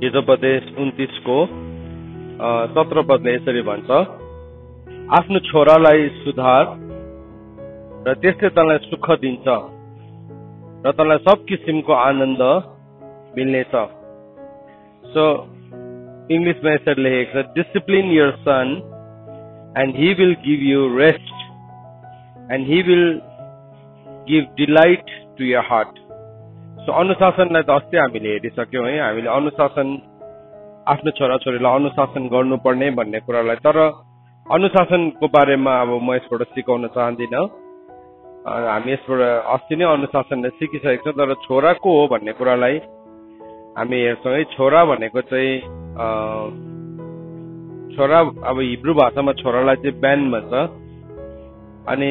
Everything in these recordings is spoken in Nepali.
हिजोपदेश 29 को 17 पदले यसरी भन्छ, आफ्नो छोरालाई सुधार र त्यसले तँलाई सुख दिन्छ र तँलाई सब किसिमको आनन्द मिल्नेछ। सो इङ्ग्लिसमा यसरी लेखेको छ, discipline your son and he will give you rest and he will give delight to your heart. So अनुशासनलाई त अस्ति हामीले हेरिसक्यौँ है, हामीले अनुशासन आफ्नो छोराछोरीलाई अनुशासन गर्नुपर्ने भन्ने कुरालाई, तर अनुशासनको बारेमा अब म यसबाट सिकाउन चाहदिनँ। हामी यसबाट अस्ति नै अनुशासनलाई सिकिसकेको छौँ, तर छोराको हो भन्ने कुरालाई हामी हेर्छौँ है। छोरा भनेको चाहिँ छोरा, अब हिब्रू भाषामा छोरालाई चाहिँ ब्यान भन्छ। अनि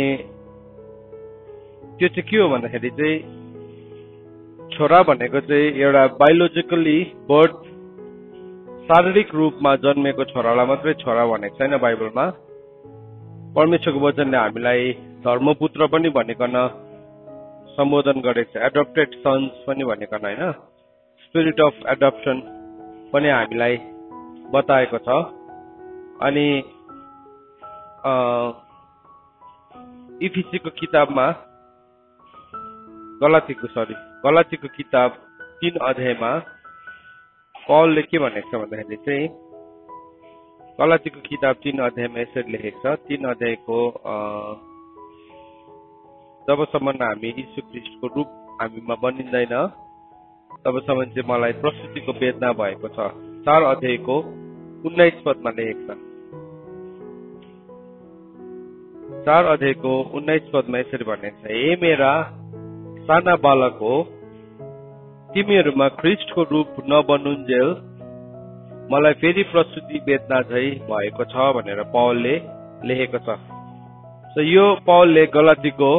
त्यो चाहिँ के हो भन्दाखेरि चाहिँ छोरा भनेको चाहिँ एउटा बायोलोजिकली बर्थ, शारीरिक रूपमा जन्मेको छोरालाई मात्रै छोरा भनेको छैन बाइबलमा। परमेश्वरको वचनले हामीलाई धर्मपुत्र पनि भनिकन सम्बोधन गरेको छ, एडप्टेड सन्स पनि भनिकन होइन, स्पिरिट अफ एडप्सन पनि हामीलाई बताएको छ। अनि इफिसीको किताबमा गलातीको किताब 3 अध्यायमा पौलले के भनेको छ भन्दाखेरि चाहिँ, गलातीको किताब 3 अध्यायमा यसरी लेखेको छ, 3 अध्यायको जबसम्म हामी यीशु ख्रीष्टको रूप हामीमा बनिँदैन तबसम्म चाहिँ मलाई प्रस्तुतिको वेदना भएको छ। 4 अध्यायको 19 पदमा लेखेको छ। 4 अध्यायको 19 पदमा यसरी भनेको छ, हे मेरा साना बालक हो, तिमीहरूमा ख्रीष्टको रूप नबनुन्जेल मलाई फेरि प्रस्तुति वेदना झै भएको छ भनेर पौलले लेखेको छ। सो यो पौलले गलातीको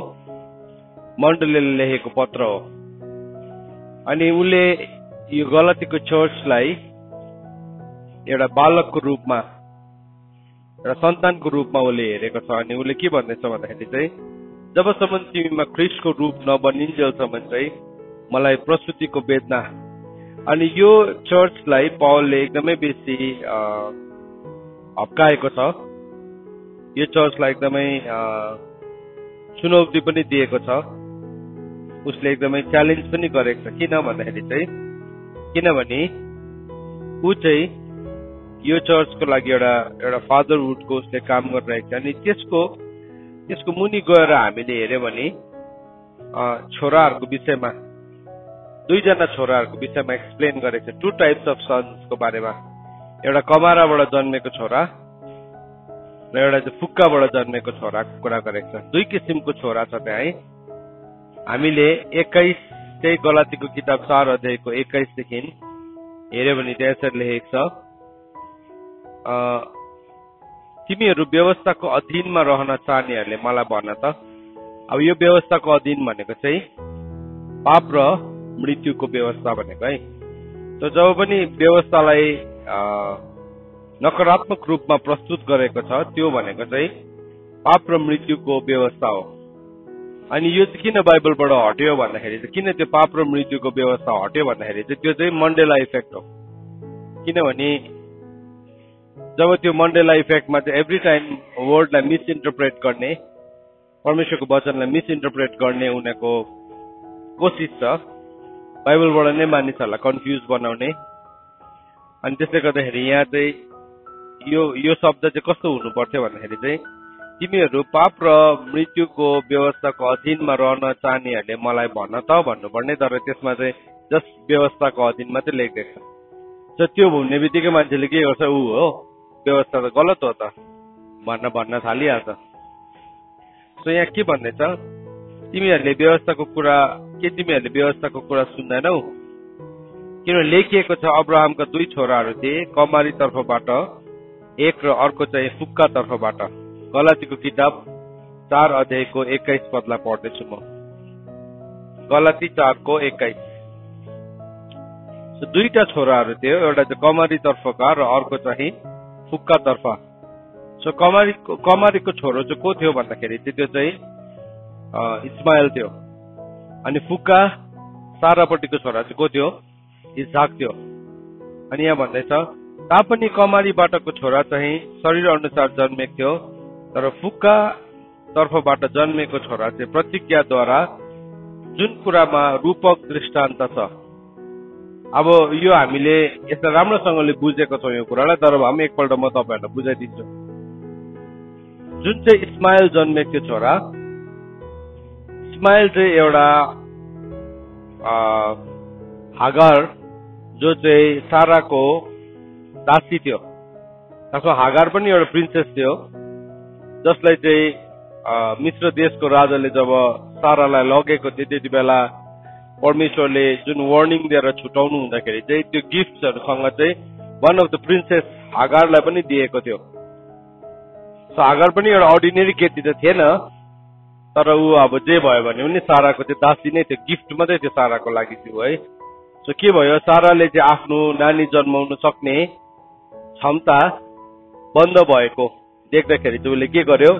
मण्डलीले लेखेको पत्र हो। अनि उसले यो गलातीको चर्चलाई एउटा बालकको रूपमा, एउटा सन्तानको रूपमा उसले हेरेको छ। अनि उसले के भन्दैछ भन्दाखेरि चाहिँ, जबसम्म तिमीमा ख्रीष्टको रूप नबनिन्जेलसम्म चाहिँ मलाई प्रस्तुतिको वेदना। अनि यो चर्चलाई पौलले एकदमै बेसी हप्काएको छ, यो चर्चलाई एकदमै चुनौती पनि दिएको छ, उसले एकदमै च्यालेन्ज पनि गरेको छ। किन भन्दाखेरि चाहिँ, किनभने ऊ चाहिँ यो चर्चको लागि एउटा फादरहुडको उसले काम गरिरहेको छ। अनि त्यसको मुनि गएर हामीले हेर्यौँ भने छोराहरूको विषयमा, 2 जना छोराहरूको विषयमा एक्सप्लेन गरेको छ, 2 टाइप्स अफ सन्सको बारेमा। एउटा कमाराबाट जन्मेको छोरा र एउटा चाहिँ फुक्काबाट जन्मेको छोराको कुरा गरेको छ। 2 किसिमको छोरा छ त्यहाँ है। हामीले 21 चाहिँ गलातीको किताब 4 अध्यायको 21 देखि हेर्यो भने त्यहाँ यसरी लेखेको छ, तिमीहरू व्यवस्थाको अधीनमा रहन चाहनेहरूले मलाई भन त। अब यो व्यवस्थाको अधीन भनेको चाहिँ पाप र मृत्युको व्यवस्था भनेको है। त जब पनि व्यवस्थालाई नकारात्मक रूपमा प्रस्तुत गरेको छ, त्यो भनेको चाहिँ पाप र मृत्युको व्यवस्था हो। अनि यो चाहिँ किन बाइबलबाट हट्यो भन्दाखेरि चाहिँ, किन त्यो पाप र मृत्युको व्यवस्था हट्यो भन्दाखेरि चाहिँ त्यो चाहिँ मण्डेला इफेक्ट हो। किनभने जब त्यो मण्डेला इफेक्टमा चाहिँ एभ्री टाइम वर्डलाई मिसइन्टरप्रेट गर्ने, परमेश्वरको वचनलाई मिसइन्टरप्रेट गर्ने उनीहरूको कोसिस छ, बाइबलबाट नै मानिसहरूलाई कन्फ्युज बनाउने। अनि त्यसले गर्दाखेरि यहाँ चाहिँ यो शब्द चाहिँ कस्तो हुनु पर्थ्यो भन्दाखेरि चाहिँ, तिमीहरू पाप र मृत्युको व्यवस्थाको अधीनमा रहन चाहनेहरूले मलाई भन त भन्नुपर्ने, तर त्यसमा चाहिँ जस्ट व्यवस्थाको अधीन मात्रै लेखिदिएको छ। त्यो हुने बित्तिकै मान्छेले के गर्छ, ऊ हो व्यवस्था त गलत हो त भन्न थालिहाल्छ। सो यहाँ के भन्दैछ, तिमीहरूले व्यवस्थाको कुरा सुन्दैनौ? किनभने लेखिएको छ, अब्राहमका 2 छोराहरू थिए, कमारी तर्फबाट एक र अर्को चाहिँ फुक्का तर्फबाट। गलातीको किताब 4 अध्यायको 21 पदलाई पढ्दैछु म। गलाती 4 को 21। सो 2टा छोराहरू थियो, एउटा चाहिँ कमारी तर्फका र अर्को चाहिँ फुक्का तर्फ। सो कमारीको छोरो चाहिँ को थियो भन्दाखेरि चाहिँ त्यो चाहिँ इस्माइल थियो। अनि फुक्का सारापट्टिको छोरा चाहिँ को थियो, इसाक थियो। अनि यहाँ भन्दैछ तापनि कमारीबाटको छोरा चाहिँ शरीर अनुसार जन्मेको थियो, तर फुक्का तर्फबाट जन्मेको छोरा चाहिँ प्रतिज्ञाद्वारा, जुन कुरामा रूपक दृष्टान्त छ। अब यो हामीले यसलाई राम्रोसँगले बुझेको छौँ यो कुरालाई, तर हामी एकपल्ट म तपाईँहरूलाई बुझाइदिन्छु। जुन चाहिँ इस्माइल जन्मेको थियो छोरा, इस्माइल चाहिँ एउटा हागार जो चाहिँ साराको दासी थियो। त्यसमा हागार पनि एउटा प्रिन्सेस थियो, जसलाई चाहिँ मिश्र देशको राजाले जब सारालाई लगेको थियो त्यति बेला परमेश्वरले जुन वार्निङ दिएर छुटाउनु हुँदाखेरि चाहिँ त्यो गिफ्टहरूसँग चाहिँ वान अफ द प्रिन्सेस हागारलाई पनि दिएको थियो। सो हागार पनि एउटा अर्डिनेरी केटी त थिएन, तर ऊ अब जे भयो भने पनि साराको चाहिँ दासी नै थियो, गिफ्ट मात्रै थियो साराको लागि थियो है। सो के भयो, साराले चाहिँ आफ्नो नानी जन्माउन सक्ने क्षमता बन्द भएको देख्दाखेरि चाहिँ उसले के गर्यो,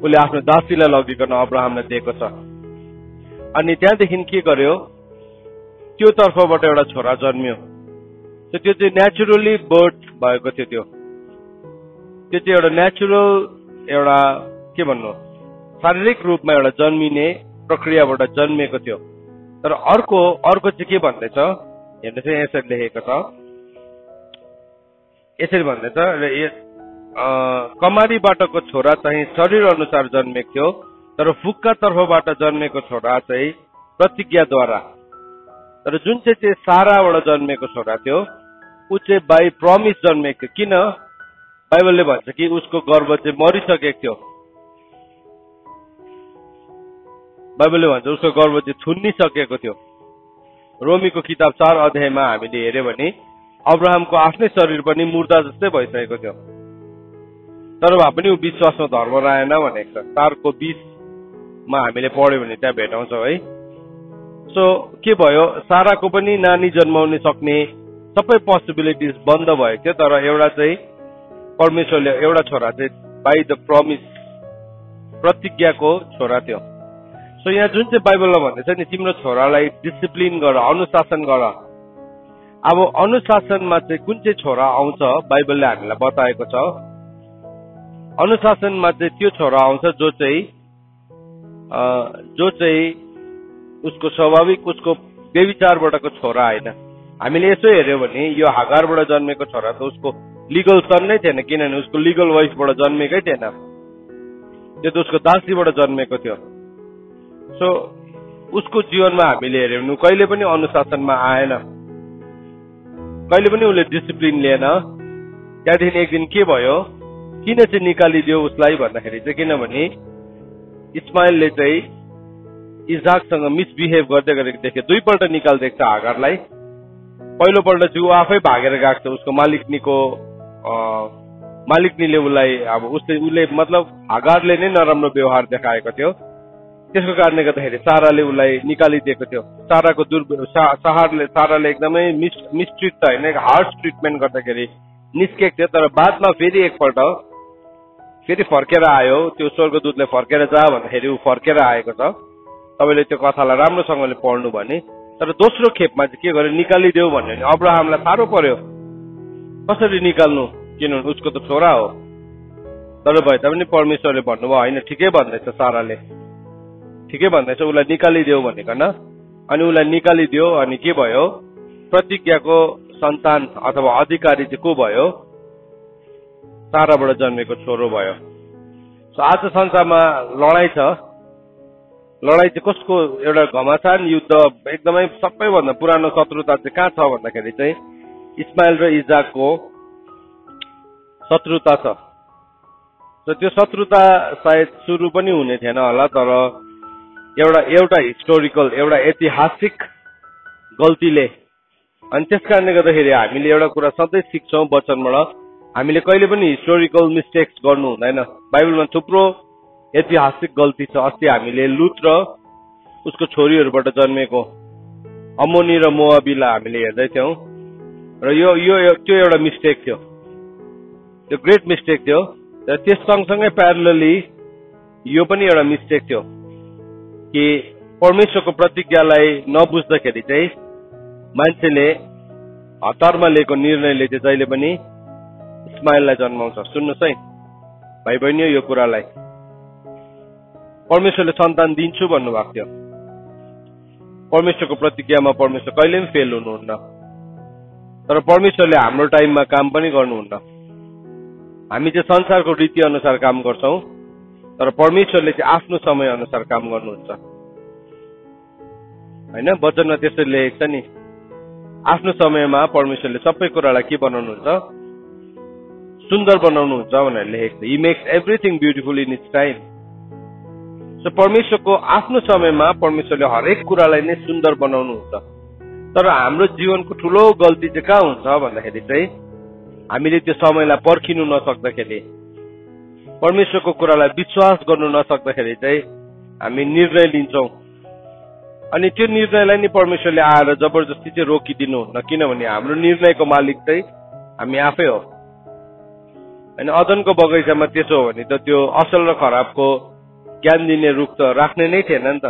उसले आफ्नो दासीलाई लगिकन अब्राहमलाई दिएको छ। अनि त्यहाँदेखि के गर्यो, त्यो तर्फबाट एउटा छोरा जन्मियो। त्यो चाहिँ नेचुरली बर्थ भएको थियो। त्यो चाहिँ एउटा नेचुरल एउटा के भन्नु शारीरिक रूपमा एउटा जन्मिने प्रक्रियाबाट जन्मिएको थियो। तर अर्को चाहिँ के भन्दैछ हेर्नु चाहिँ यसरी लेखेको छ, यसरी भन्दैछ कमारीबाटको छोरा चाहिँ शरीर अनुसार जन्मेको थियो, तर फुक्का तर्फबाट जन्मेको छोरा चाहिँ प्रतिज्ञाद्वारा। तर जुन चाहिँ साराबाट जन्मेको छोरा थियो ऊ चाहिँ बाई प्रमिस जन्मेको थियो। किन बाइबलले भन्छ कि उसको गर्भ चाहिँ मरिसकेको थियो। बाइबलले भन्छ उसको गर्भ चाहिँ थुनिसकेको थियो। रोमीको किताब 4 अध्यायमा हामीले हेर्यो भने अब्राहमको आफ्नै शरीर पनि मुर्दा जस्तै भइसकेको थियो, तर भए पनि ऊ विश्वासमा धर्म रहेन भनेको छ। 4को 20मा हामीले पढ्यो भने त्यहाँ भेटाउँछौँ है। सो के भयो, साराको पनि नानी जन्माउन सक्ने सबै पोसिबिलिटिज बन्द भएको थियो, तर एउटा चाहिँ परमेश्वरले एउटा छोरा चाहिँ बाई द प्रमिस प्रतिज्ञाको छोरा थियो। सो यहाँ जुन चाहिँ बाइबलमा भन्दैछ नि तिम्रो छोरालाई डिसिप्लिन गर, अनुशासन गर। अब अनुशासनमा चाहिँ कुन चाहिँ छोरा आउँछ बाइबलले हामीलाई बताएको छ। अनुशासनमा चाहिँ त्यो छोरा आउँछ जो चाहिँ उसको स्वाभाविक उसको व्यभिचारबाटको छोरा होइन। हामीले यसो हेर्यो भने यो हागारबाट जन्मेको छोरा त उसको लिगल सन नै थिएन, किनभने उसको लिगल वाइफबाट जन्मेकै थिएन, त्यो त उसको दासीबाट जन्मेको थियो। सो उसको जीवनमा हामीले हेर्यो भने कहिले पनि अनुशासनमा आएन, कहिले पनि उसले डिसिप्लिन लिएन। त्यहाँदेखि एक दिन के भयो, किन चाहिँ निकालिदियो उसलाई भन्दाखेरि चाहिँ किनभने इस्माइलले चाहिँ इसाकसँग मिसबिहेभ गर्दै गरेको देख्यो। 2 पल्ट निकालिदिएको छ हागारलाई। पहिलोपल्ट चाहिँ ऊ आफै भागेर गएको छ, उसको मालिकनीले उसलाई अब उसले मतलब हागारले नै नराम्रो व्यवहार देखाएको थियो। त्यसको कारणले गर्दाखेरि साराले उसलाई निकालिदिएको थियो। साराले एकदमै मिसट्रिट त होइन, हार्स ट्रिटमेन्ट गर्दाखेरि निस्केको थियो। तर बादमा फेरि एकपल्ट फेरि फर्केर आयो, त्यो स्वर्गदूतले फर्केर जा भन्दाखेरि ऊ फर्केर आएको छ। तपाईँले त्यो कथालाई राम्रोसँगले पढ्नु भने। तर दोस्रो खेपमा चाहिँ के गर्यो, निकालिदेऊ भन्यो भने अब्राहमलाई साह्रो पर्यो, कसरी निकाल्नु, किनभने उसको त छोरा हो। तर भए तापनि परमेश्वरले भन्नुभयो होइन ठिकै भन्दैछ, साराले ठिकै भन्दैछ, उसलाई निकालिदेऊ भनेकन। अनि उसलाई निकालिदियो। अनि के भयो, प्रतिज्ञाको सन्तान अथवा अधिकारी चाहिँ को भयो, साराबाट जन्मेको छोरो भयो। सो आज संसारमा लडाई छ। लडाई चाहिँ कसको, एउटा घमासान युद्ध, एकदमै सबैभन्दा पुरानो शत्रुता चाहिँ कहाँ छ भन्दाखेरि चाहिँ इस्माइल र इजाकको शत्रुता छ। सो त्यो शत्रुता सायद सुरु पनि हुने थिएन होला, तर एउटा हिस्टोरिकल एउटा ऐतिहासिक गल्तीले, अनि त्यस कारणले गर्दाखेरि हामीले एउटा कुरा सधैँ सिक्छौँ वचनबाट, हामीले कहिले पनि हिस्टोरिकल मिस्टेक्स गर्नु हुँदैन। बाइबलमा थुप्रो ऐतिहासिक गल्ती छ। अस्ति हामीले लुत र उसको छोरीहरूबाट जन्मेको अमोनी र मोआबीलाई हामीले हेर्दै थियौँ, र त्यो एउटा मिस्टेक थियो, त्यो ग्रेट मिस्टेक थियो। र त्यस सँगसँगै प्यारलली यो पनि एउटा मिस्टेक थियो कि परमेश्वरको प्रतिज्ञालाई नबुझ्दाखेरि चाहिँ मान्छेले हतारमा लिएको निर्णयले चाहिँ जहिले पनि इस्माइललाई जन्माउँछ। सुन्नुहोस् है भाइ बहिनी, यो कुरालाई परमेश्वरले सन्तान दिन्छु भन्नुभएको थियो। परमेश्वरको प्रतिज्ञामा परमेश्वर कहिले पनि फेल हुनुहुन्न। तर परमेश्वरले हाम्रो टाइममा काम पनि गर्नुहुन्न। हामी चाहिँ संसारको रीति अनुसार काम गर्छौं, तर परमेश्वरले चाहिँ आफ्नो समय अनुसार काम गर्नुहुन्छ हैन। वचनमा त्यसरी लेखेको छ नि, आफ्नो समयमा परमेश्वरले सबै कुरालाई के बनाउनुहुन्छ? सुन्दर बनाउनुहुन्छ भनेर लेखेको छ। He makes everything beautiful in its time. So परमेश्वरको आफ्नो समयमा परमेश्वरले हरेक कुरालाई नै सुन्दर बनाउनुहुन्छ। तर हाम्रो जीवनको ठुलो गल्ती चाहिँ कहाँ हुन्छ भन्दाखेरि चाहिँ हामीले त्यो समयलाई पर्खिनु नसक्दाखेरि, परमेश्वरको कुरालाई विश्वास गर्नु नसक्दाखेरि चाहिँ हामी निर्णय लिन्छौं। अनि त्यो निर्णयलाई नि परमेश्वरले आएर जबरजस्ती चाहिँ रोकिदिनुहुन्न, किनभने हाम्रो निर्णयको मालिक चाहिँ हामी आफै हो। अनि अदनको बगैँचामा त्यसो हो भने त त्यो असल र खराबको ज्ञान दिने रुख त राख्ने नै थिएन नि त।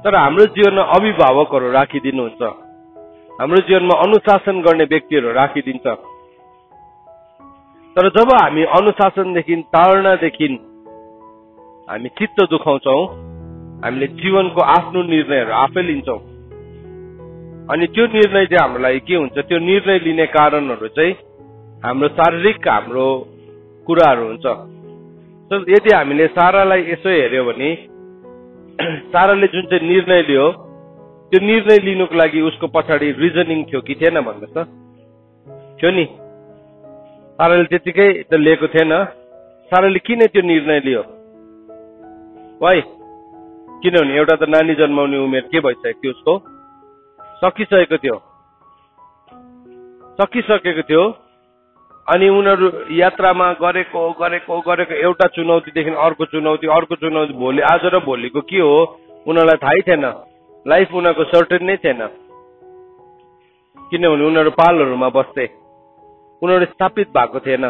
तर हाम्रो जीवनमा अभिभावकहरू राखिदिनुहुन्छ, हाम्रो जीवनमा अनुशासन गर्ने व्यक्तिहरू राखिदिन्छ। तर जब हामी अनुशासनदेखि टाढ्नदेखि हामी चित्त दुखाउँछौं, हामीले जीवनको आफ्नो निर्णयहरू आफै लिन्छौं। अनि त्यो निर्णय चाहिँ हाम्रो लागि के हुन्छ? त्यो निर्णय लिने कारणहरू चाहिँ हाम्रो शारीरिक हाम्रो कुराहरू हुन्छ। यदि हामीले सारालाई यसो हेर्यो भने साराले जुन चाहिँ निर्णय लियो, त्यो निर्णय लिनुको लागि उसको पछाडि रिजनिङ थियो कि थिएन भन्नुहोस् त? थियो नि। साराले त्यतिकै त लिएको थिएन। साराले किन त्यो निर्णय लियो? वाइ? किनभने एउटा त नानी जन्माउने उमेर के भइसकेको थियो, उसको सकिसकेको थियो। अनि उनीहरू यात्रामा गरेको एउटा चुनौतीदेखि अर्को चुनौती, भोलि आज र भोलिको के हो उनीहरूलाई थाहै थिएन। लाइफ उनीहरूको सर्टेन नै थिएन, किनभने उनीहरू पालहरूमा बस्थे, उनीहरू स्थापित भएको थिएन।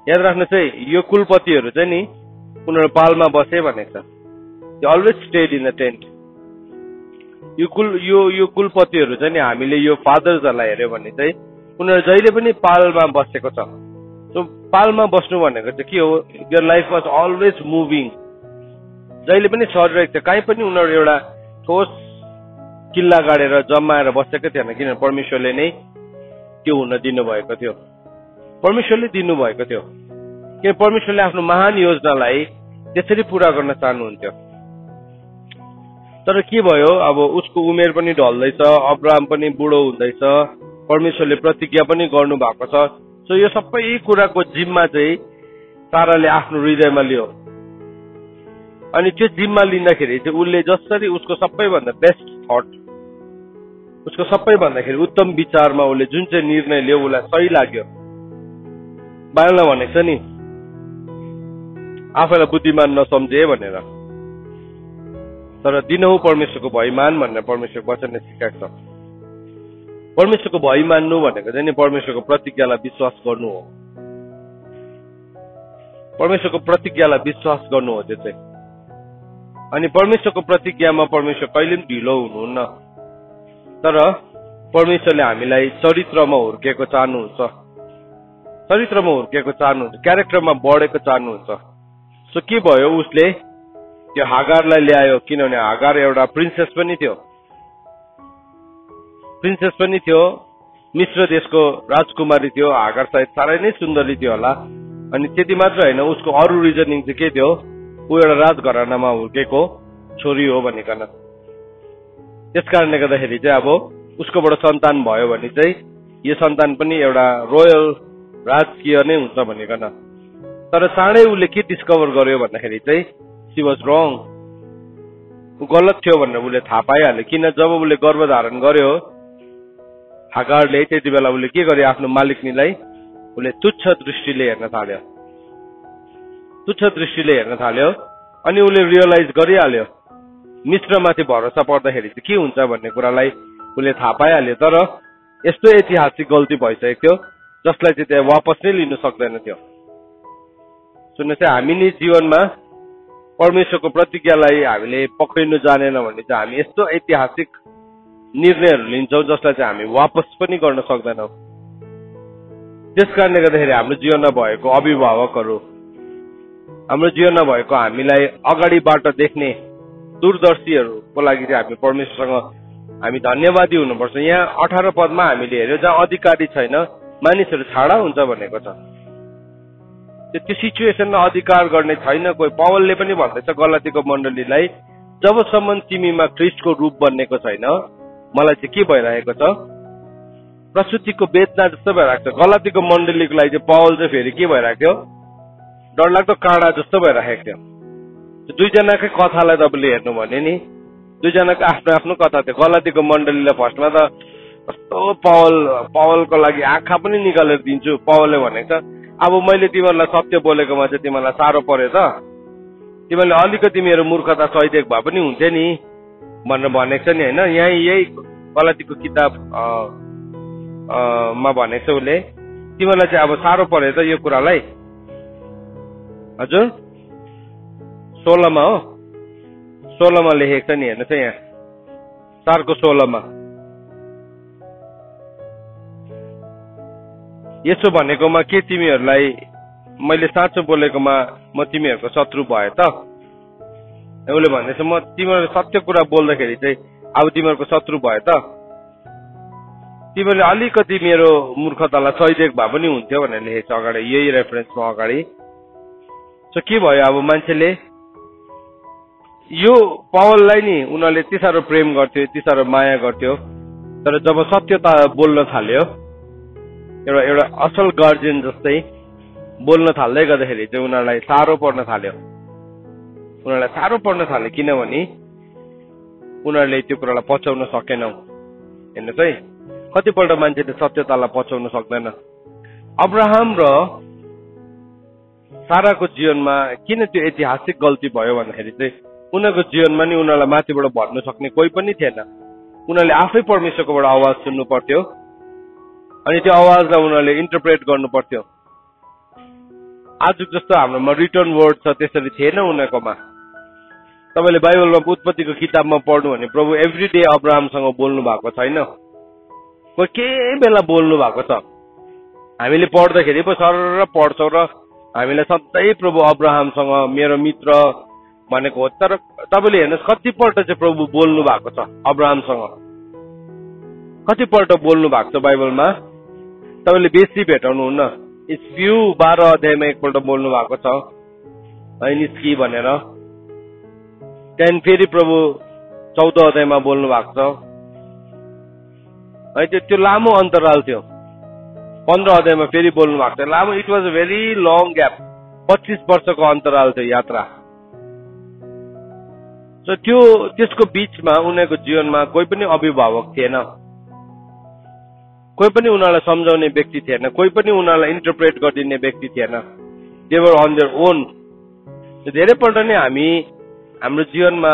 याद राख्नुहोस् है, यो कुलपतिहरू चाहिँ नि उनीहरू पालमा बसे भनेको छ। They always stayed in the tent. यो कुलपतिहरू चाहिँ नि हामीले यो फादर्सहरूलाई हेर्यो भने चाहिँ उनीहरू जहिले पनि पालमा बसेको छ। सो पालमा बस्नु भनेको चाहिँ के हो? Their life was always moving, जहिले पनि सरिरहेको थियो। कहीँ पनि उनीहरू एउटा ठोस किल्ला गाडेर जमाएर बसेको थिएन, किनभने परमेश्वरले नै त्यो हुन दिनुभएको थियो। किन परमेश्वरले आफ्नो महान योजनालाई त्यसरी पूरा गर्न चाहनुहुन्थ्यो। तर के भयो? अब उसको उमेर पनि ढल्दैछ, अब्राहम पनि बुढो हुँदैछ, परमेश्वरले प्रतिज्ञा पनि गर्नु भएको छ। सो यो सबै कुराको जिम्मा चाहिँ साराले आफ्नो हृदयमा लियो। अनि त्यो जिम्मा लिँदाखेरि चाहिँ उसले जसरी उसको सबैभन्दा बेस्ट थट, उसको सबैभन्दाखेरि उत्तम विचारमा उसले जुन चाहिँ निर्णय लियो उसलाई सही लाग्यो। बाइबलमा भनेको छ नि, आफैलाई बुद्धिमान नसम्झे भनेर, तर दिनहुँ परमेश्वरको भय मान भनेर परमेश्वरको वचनले सिकाएको छ। परमेश्वरको भय मान्नु भनेको चाहिँ नि परमेश्वरको प्रतिज्ञालाई विश्वास गर्नु हो। परमेश्वरको प्रतिज्ञालाई विश्वास गर्नु हो त्यो चाहिँ। अनि परमेश्वरको प्रतिज्ञामा परमेश्वर कहिले पनि ढिलो हुनुहुन्न। तर परमेश्वरले हामीलाई चरित्रमा हुर्केको चाहनुहुन्छ, क्यारेक्टरमा बढेको चाहनुहुन्छ। सो के भयो? उसले त्यो हागारलाई ल्यायो, किनभने हागार एउटा प्रिन्सेस पनि थियो, मिश्र देशको राजकुमारी थियो। हागार सायद साह्रै नै सुन्दरी थियो होला। अनि त्यति मात्र होइन, उसको अरू रिजनिङ चाहिँ के थियो? ऊ एउटा राजघरानामा हुर्केको छोरी हो भनिकन। त्यस कारणले गर्दाखेरि चाहिँ अब उसकोबाट सन्तान भयो भने चाहिँ यो सन्तान पनि एउटा रोयल राजकीय नै हुन्छ भनिकन। तर चाँडै उसले के डिस्कभर गर्यो भन्दाखेरि चाहिँ सी वाज रङ, ऊ गलत थियो भनेर उसले थाहा पाइहाल्यो। किन? जब उसले गर्भधारण गर्यो हागारले, त्यति बेला उसले के गर्यो? आफ्नो मालिकनीलाई उसले तुच्छ दृष्टिले हेर्न थाल्यो। अनि उसले रियलाइज गरिहाल्यो मिश्रमाथि भरोसा पर्दाखेरि चाहिँ के हुन्छ भन्ने कुरालाई उसले थाहा पाइहाल्यो। तर यस्तो ऐतिहासिक गल्ती भइसकेको थियो जसलाई चाहिँ त्यहाँ वापस नै लिनु सक्दैन थियो। सुन्नुहोस् है, हामी नि जीवनमा परमेश्वरको प्रतिज्ञालाई हामीले पक्रिनु जानेन भने चाहिँ हामी यस्तो ऐतिहासिक निर्णयहरू लिन्छौँ जसलाई चाहिँ हामी वापस पनि गर्न सक्दैनौँ। त्यस कारणले गर्दाखेरि हाम्रो जीवनमा भएको अभिभावकहरू, हाम्रो जीवनमा भएको हामीलाई अगाडिबाट देख्ने दूरदर्शीहरूको लागि चाहिँ हामी परमेश्वरसँग हामी धन्यवादी हुनुपर्छ। यहाँ 18 पदमा हामीले हेऱ्यौँ जहाँ अधिकारी छैन मानिसहरू छाडा हुन्छ भनेको छ। त्यो सिचुएसनमा अधिकार गर्ने छैन कोही। पौलले पनि भन्दैछ गलातीको मण्डलीलाई, जबसम्म तिमीमा ख्रीष्टको रूप बन्नेको छैन मलाई चाहिँ के भइरहेको छ, प्रसुतिको वेदना जस्तो भइरहेको छ। गलातीको मण्डलीको लागि चाहिँ पौल चाहिँ फेरि के भइरहेको थियो, डरलाग्दो काँडा जस्तो भइरहेको थियो। दुईजनाकै कथालाई तपाईँले हेर्नु भने नि दुईजनाको आफ्नो आफ्नो कथा थियो। गलातीको मण्डलीलाई फर्स्टमा त कस्तो पौलको लागि आँखा पनि निकालेर दिन्छु। पौलले भनेको छ अब मैले तिमीहरूलाई सत्य बोलेकोमा चाहिँ तिमीहरूलाई साह्रो पर्यो त, तिमीहरूले अलिकति मेरो मूर्खता सहिदिएको भए पनि हुन्थ्यो नि भनेर भनेको छ नि होइन। यही गलातीको किताब मा भनेको छ उसले, तिमीहरूलाई चाहिँ अब साह्रो पर्यो त यो कुरालाई। हजुर 16 मा हो, 16 मा लेखेको छ नि, हेर्नुहोस् है यहाँ 4 को 16 मा। यसो भनेकोमा के तिमीहरूलाई मैले साँचो बोलेकोमा म तिमीहरूको शत्रु भए त? उसले भन्दैछ म तिमीहरू सत्य कुरा बोल्दाखेरि चाहिँ अब तिमीहरूको शत्रु भए त? तिमीहरूले अलिकति मेरो मूर्खतालाई सहिदिएको भए पनि हुन्थ्यो भनेर लेखेको छ अगाडि, यही रेफरेन्समा अगाडि। के भयो अब मान्छेले यो पौललाई नि उनीहरूले यति साह्रो प्रेम गर्थ्यो, यति साह्रो माया गर्थ्यो, तर जब सत्यता बोल्न थाल्यो, एउटा असल गार्जियन जस्तै बोल्न थाल्दै गर्दाखेरि चाहिँ उनीहरूलाई साह्रो पर्न थाल्यो। किनभने उनीहरूले त्यो कुरालाई पचाउन सकेनौ। हेर्नुहोस् है, कतिपल्ट मान्छेले सत्यतालाई पचाउन सक्दैन। अब्राहम र साराको जीवनमा किन त्यो ऐतिहासिक गल्ती भयो भन्दाखेरि चाहिँ उनीहरूको जीवनमा नि उनीहरूलाई माथिबाट भन्नु सक्ने कोही पनि थिएन। उनीहरूले आफै परमेश्वरकोबाट आवाज सुन्नु पर्थ्यो अनि त्यो आवाजलाई उनीहरूले इन्टरप्रेट गर्नु पर्थ्यो। आज जस्तो हाम्रोमा रिटर्न वर्ड छ त्यसरी थिएन उनीहरूकोमा। तपाईँले बाइबलमा उत्पत्तिको किताबमा पढ्नु भने प्रभु एभ्री डे अब्राहमसँग बोल्नु भएको छैन, कोही केही बेला बोल्नु भएको छ। हामीले पढ्दाखेरि पो सर पढ्छौँ र हामीलाई सधैँ प्रभु अब्राहमसँग मेरो मित्र भनेको हो। तर तपाईँले हेर्नुहोस् कतिपल्ट चाहिँ प्रभु बोल्नु भएको छ अब्राहमसँग, कतिपल्ट बोल्नु भएको छ बाइबलमा। तपाईँले बेसी भेटाउनुहुन्न, इट्स फ्यू 12 अध्यायमा एकपल्ट बोल्नु भएको छ निस्की भनेर। त्यहाँदेखि फेरि प्रभु 14 अध्यायमा बोल्नु भएको छ है। त्यो लामो अन्तराल थियो। 15 अध्यायमा फेरि बोल्नु भएको थियो लामो। It was a very long gap, 25 वर्षको अन्तराल थियो यात्रा। त्यसको बीचमा उनीहरूको जीवनमा कोही पनि अभिभावक थिएन, कोही पनि उनीहरूलाई सम्झाउने व्यक्ति थिएन, कोही पनि उनीहरूलाई इन्टरप्रेट गरिदिने व्यक्ति थिएन। They were on their own. धेरैपल्ट नै हामी हाम्रो जीवनमा,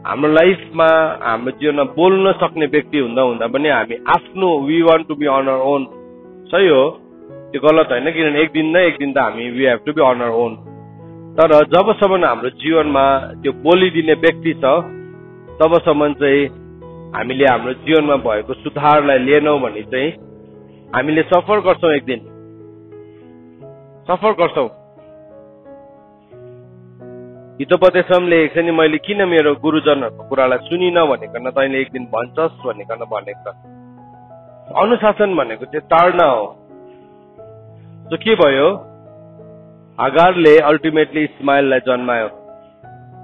हाम्रो लाइफमा, हाम्रो जीवनमा बोल्न सक्ने व्यक्ति हुँदा हुँदा पनि हामी आफ्नो we want to be on our own. सही हो, त्यो गलत होइन, किनभने एक दिन न एक दिन त हामी we have to be on our own. तर जबसम्म हाम्रो जीवनमा त्यो बोलिदिने व्यक्ति छ तबसम्म चाहिँ हामीले हाम्रो जीवनमा भएको सुधारलाई लिएनौँ भने चाहिँ हामीले सफर गर्छौँ, एक दिन सफर गर्छौँ। हितोपदेशमा लेखेको छ नि, मैले किन मेरो गुरुजनहरूको कुरालाई सुनिन भनेकन तैँले एक दिन भन्छस् भनेकन भनेको छ। अनुशासन भनेको चाहिँ टाढ्न हो। के भयो, हागारले अल्टिमेटली इस्माइललाई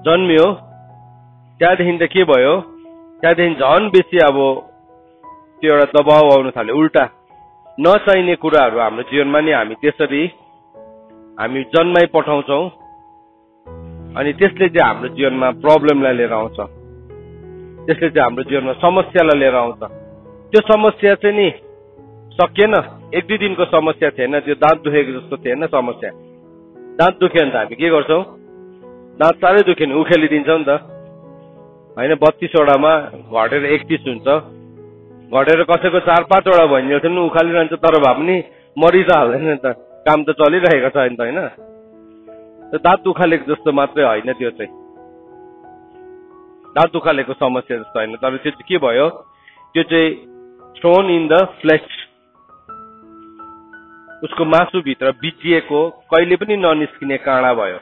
जन्मियो। त्यहाँदेखि त के भयो, त्यहाँदेखि झन् बेसी अब त्यो एउटा दबाउ आउन थाल्यो। उल्टा नचाहिने कुराहरू हाम्रो जीवनमा नि हामी त्यसरी हामी जन्माइ पठाउँछौँ अनि त्यसले चाहिँ हाम्रो जीवनमा प्रब्लमलाई लिएर आउँछ, त्यसले चाहिँ हाम्रो जीवनमा समस्यालाई लिएर आउँछ। त्यो समस्या चाहिँ नि सकिएन, 1-2 दिनको समस्या थिएन, त्यो दाँत दुखेको जस्तो थिएन समस्या। दाँत दुख्यो भने त हामी के गर्छौँ, दाँत साह्रै दुख्यो भने उखेलिदिन्छौँ नि त होइन। 32 वटामा घटेर 31 हुन्छ, घटेर कसैको 4-5 वटा भइदिन्छ पनि उखालिरहन्छ, तर भए पनि मरि त हाल्दैन नि त, काम त चलिरहेको छ नि त होइन। दाँत उखालेको जस्तो मात्रै होइन, त्यो चाहिँ दाँत उखालेको समस्या जस्तो होइन। तर त्यो चाहिँ के भयो, त्यो चाहिँ थ्रोन इन द फ्लेश, उसको मासुभित्र बिचिएको कहिले पनि ननिस्किने काँडा भयो,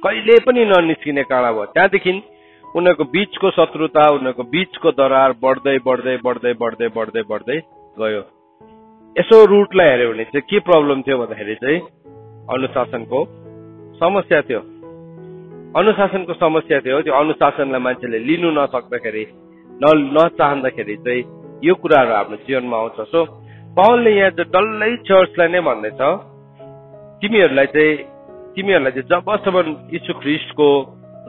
कहिले पनि ननिस्किने काँडा भयो। त्यहाँदेखि उनीहरूको बीचको शत्रुता, उनीहरूको बीचको दरार बढ्दै बढ्दै बढ्दै बढ्दै बढ्दै बढ्दै गयो। यसो रुटलाई हेऱ्यो भने चाहिँ के प्रब्लम थियो भन्दाखेरि चाहिँ अनुशासनको समस्या थियो। अनुशासनको समस्या थियो। त्यो अनुशासनलाई मान्छेले लिनु नसक्दाखेरि, नचाहँदाखेरि चाहिँ यो कुराहरू हाम्रो जीवनमा आउँछ। सो पौलले यहाँ चाहिँ डल्लै चर्चलाई नै भन्दैछ, तिमीहरूलाई चाहिँ जबसम्म यीशु ख्रीष्टको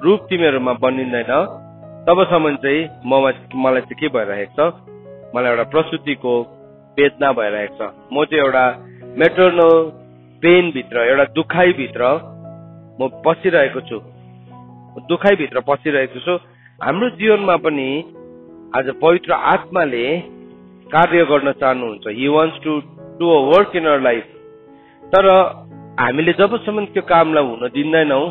रूप तिमीहरूमा बनिँदैन तबसम्म चाहिँ मलाई चाहिँ के भइरहेको छ, मलाई एउटा प्रसुतिको वेदना भइरहेको छ। म चाहिँ एउटा मेटर्नल पेन भित्र, एउटा दुखाइभित्र म पसिरहेको छु, दुखाइभित्र पसिरहेको छु। हाम्रो जीवनमा पनि आज पवित्र आत्माले कार्य गर्न चाहनुहुन्छ। He wants to do a work in our life. तर हामीले जबसम्म त्यो कामलाई हुन दिँदैनौँ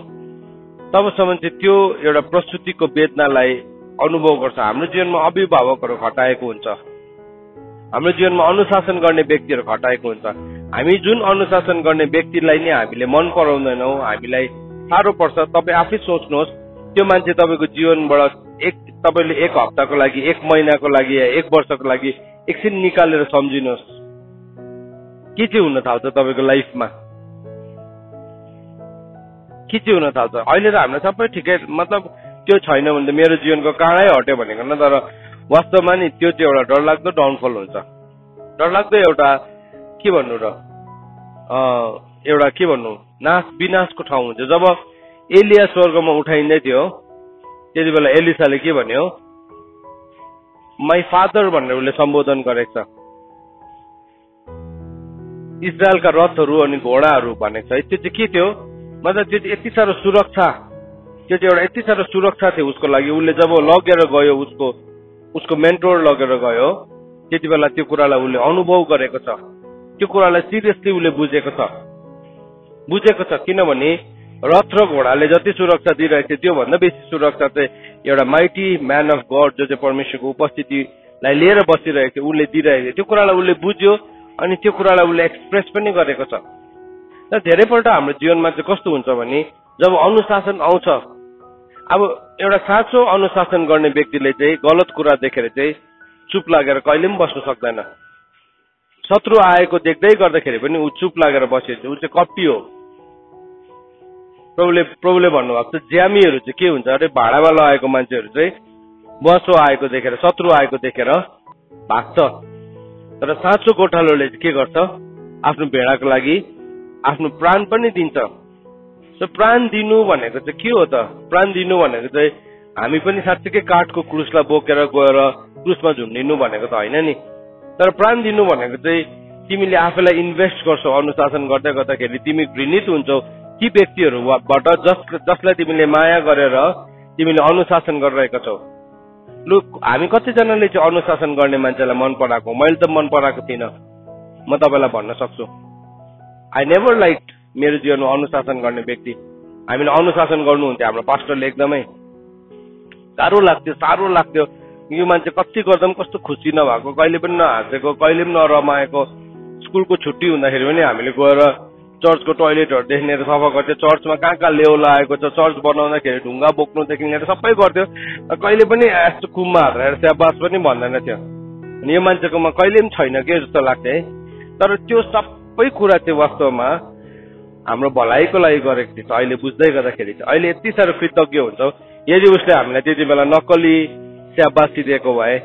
तबसम्म चाहिँ त्यो एउटा प्रस्तुतिको वेदनालाई अनुभव गर्छ। हाम्रो जीवनमा अभिभावकहरू खटाएको हुन्छ, हाम्रो जीवनमा अनुशासन गर्ने व्यक्तिहरू खटाएको हुन्छ। हामी जुन अनुशासन गर्ने व्यक्तिलाई नै हामीले मन पराउँदैनौँ, हामीलाई साह्रो पर्छ। तपाईँ आफै सोच्नुहोस्, त्यो मान्छे तपाईँको जीवनबाट तपाईँले एक हप्ताको लागि, एक महिनाको लागि या एक वर्षको लागि एकछिन निकालेर सम्झिनुहोस्, के चाहिँ हुन थाल्छ तपाईँको लाइफमा, के चाहिँ हुन थाल्छ। अहिले त हामीलाई सबै ठिकै, मतलब त्यो छैन भने त मेरो जीवनको काँडै हट्यो भनेको न। तर वास्तवमा नि त्यो चाहिँ एउटा डरलाग्दो डाउनफल हुन्छ, डरलाग्दो एउटा के भन्नु र एउटा के भन्नु विनाशको ठाउँ हुन्छ। जब एलिया स्वर्गमा उठाइँदै थियो त्यति बेला एलिसाले के भन्यो, माई फादर भनेर उसले सम्बोधन गरेको छ। इजरायलका रथहरू अनि घोडाहरू भनेको छ। त्यो चाहिँ के थियो, मतलब त्यो चाहिँ यति साह्रो सुरक्षा, त्यो चाहिँ एउटा यति साह्रो सुरक्षा थियो उसको लागि। उसले जब लगेर गयो, उसको मेन्टोर लगेर गयो, त्यति बेला त्यो कुरालाई उसले अनुभव गरेको छ, त्यो कुरालाई सिरियसली उसले बुझेको छ। किनभने रथ र घोडाले जति सुरक्षा दिइरहेको थियो त्योभन्दा बेसी सुरक्षा चाहिँ एउटा माइटी म्यान अफ गड जो चाहिँ परमेश्वरको उपस्थितिलाई लिएर बसिरहेको थियो उसले दिइरहेको थियो। त्यो कुरालाई उसले बुझ्यो अनि त्यो कुरालाई उसले एक्सप्रेस पनि गरेको छ। र धेरैपल्ट हाम्रो जीवनमा चाहिँ कस्तो हुन्छ भने जब अनुशासन आउँछ, अब एउटा साँचो अनुशासन गर्ने व्यक्तिले चाहिँ गलत कुरा देखेर चाहिँ चुप लागेर कहिले पनि बस्नु सक्दैन। शत्रु आएको देख्दै गर्दाखेरि पनि ऊ चुप लागेर बसेछ, ऊ चाहिँ कपटी हो। प्रभुले भन्नुभएको छ ज्यामीहरू चाहिँ के हुन्छ अरे, भाडामा लगाएको मान्छेहरू चाहिँ बसो आएको देखेर, शत्रु आएको देखेर भाग्छ। तर साँचो गोठालोले चाहिँ के गर्छ, आफ्नो भेडाको लागि आफ्नो प्राण पनि दिन्छ। सो प्राण दिनु भनेको चाहिँ के हो त? प्राण दिनु भनेको चाहिँ हामी पनि साँच्चीकै काठको क्रुसलाई बोकेर गएर क्रुसमा झुन्डिनु भनेको त होइन नि। तर प्राण दिनु भनेको चाहिँ तिमीले आफैलाई इन्भेस्ट गर्छौ। अनुशासन गर्दै गर्दाखेरि तिमी घृणित हुन्छौ ती व्यक्तिहरूबाट जसलाई तिमीले माया गरेर तिमीले अनुशासन गरिरहेका छौ। लु, हामी कतिजनाले चाहिँ अनुशासन गर्ने मान्छेलाई मन पराएको, मैले त मन पराएको थिइनँ, म तपाईँलाई भन्न सक्छु। आई नेभर लाइक मेरो जीवनमा अनुशासन गर्ने व्यक्ति। हामीले अनुशासन गर्नुहुन्थ्यो, हाम्रो पास्टरले एकदमै साह्रो लाग्थ्यो। यो मान्छे कति गर्दा पनि कस्तो खुसी नभएको, कहिले पनि नहाँसेको, कहिले पनि नरमाएको। स्कुलको छुट्टी हुँदाखेरि पनि हामीले गएर चर्चको टोयलेटहरू देख्नेर सफा गर्थ्यो, चर्चमा कहाँ लेउ लागेको छ, चर्च बनाउँदाखेरि ढुङ्गा बोक्नुदेखि लिएर सबै गर्थ्यो। कहिले पनि यस्तो कुममा हालेर स्याबास पनि भन्दैन थियो। अनि यो मान्छेकोमा कहिले पनि छैन के जस्तो लाग्थ्यो है। तर त्यो सबै कुरा चाहिँ वास्तवमा हाम्रो भलाइको लागि गरेको थिएछ। अहिले बुझ्दै गर्दाखेरि चाहिँ अहिले यति साह्रो कृतज्ञ हुन्छौँ। यदि उसले हामीलाई त्यति बेला नक्कली स्याबासी दिएको भए,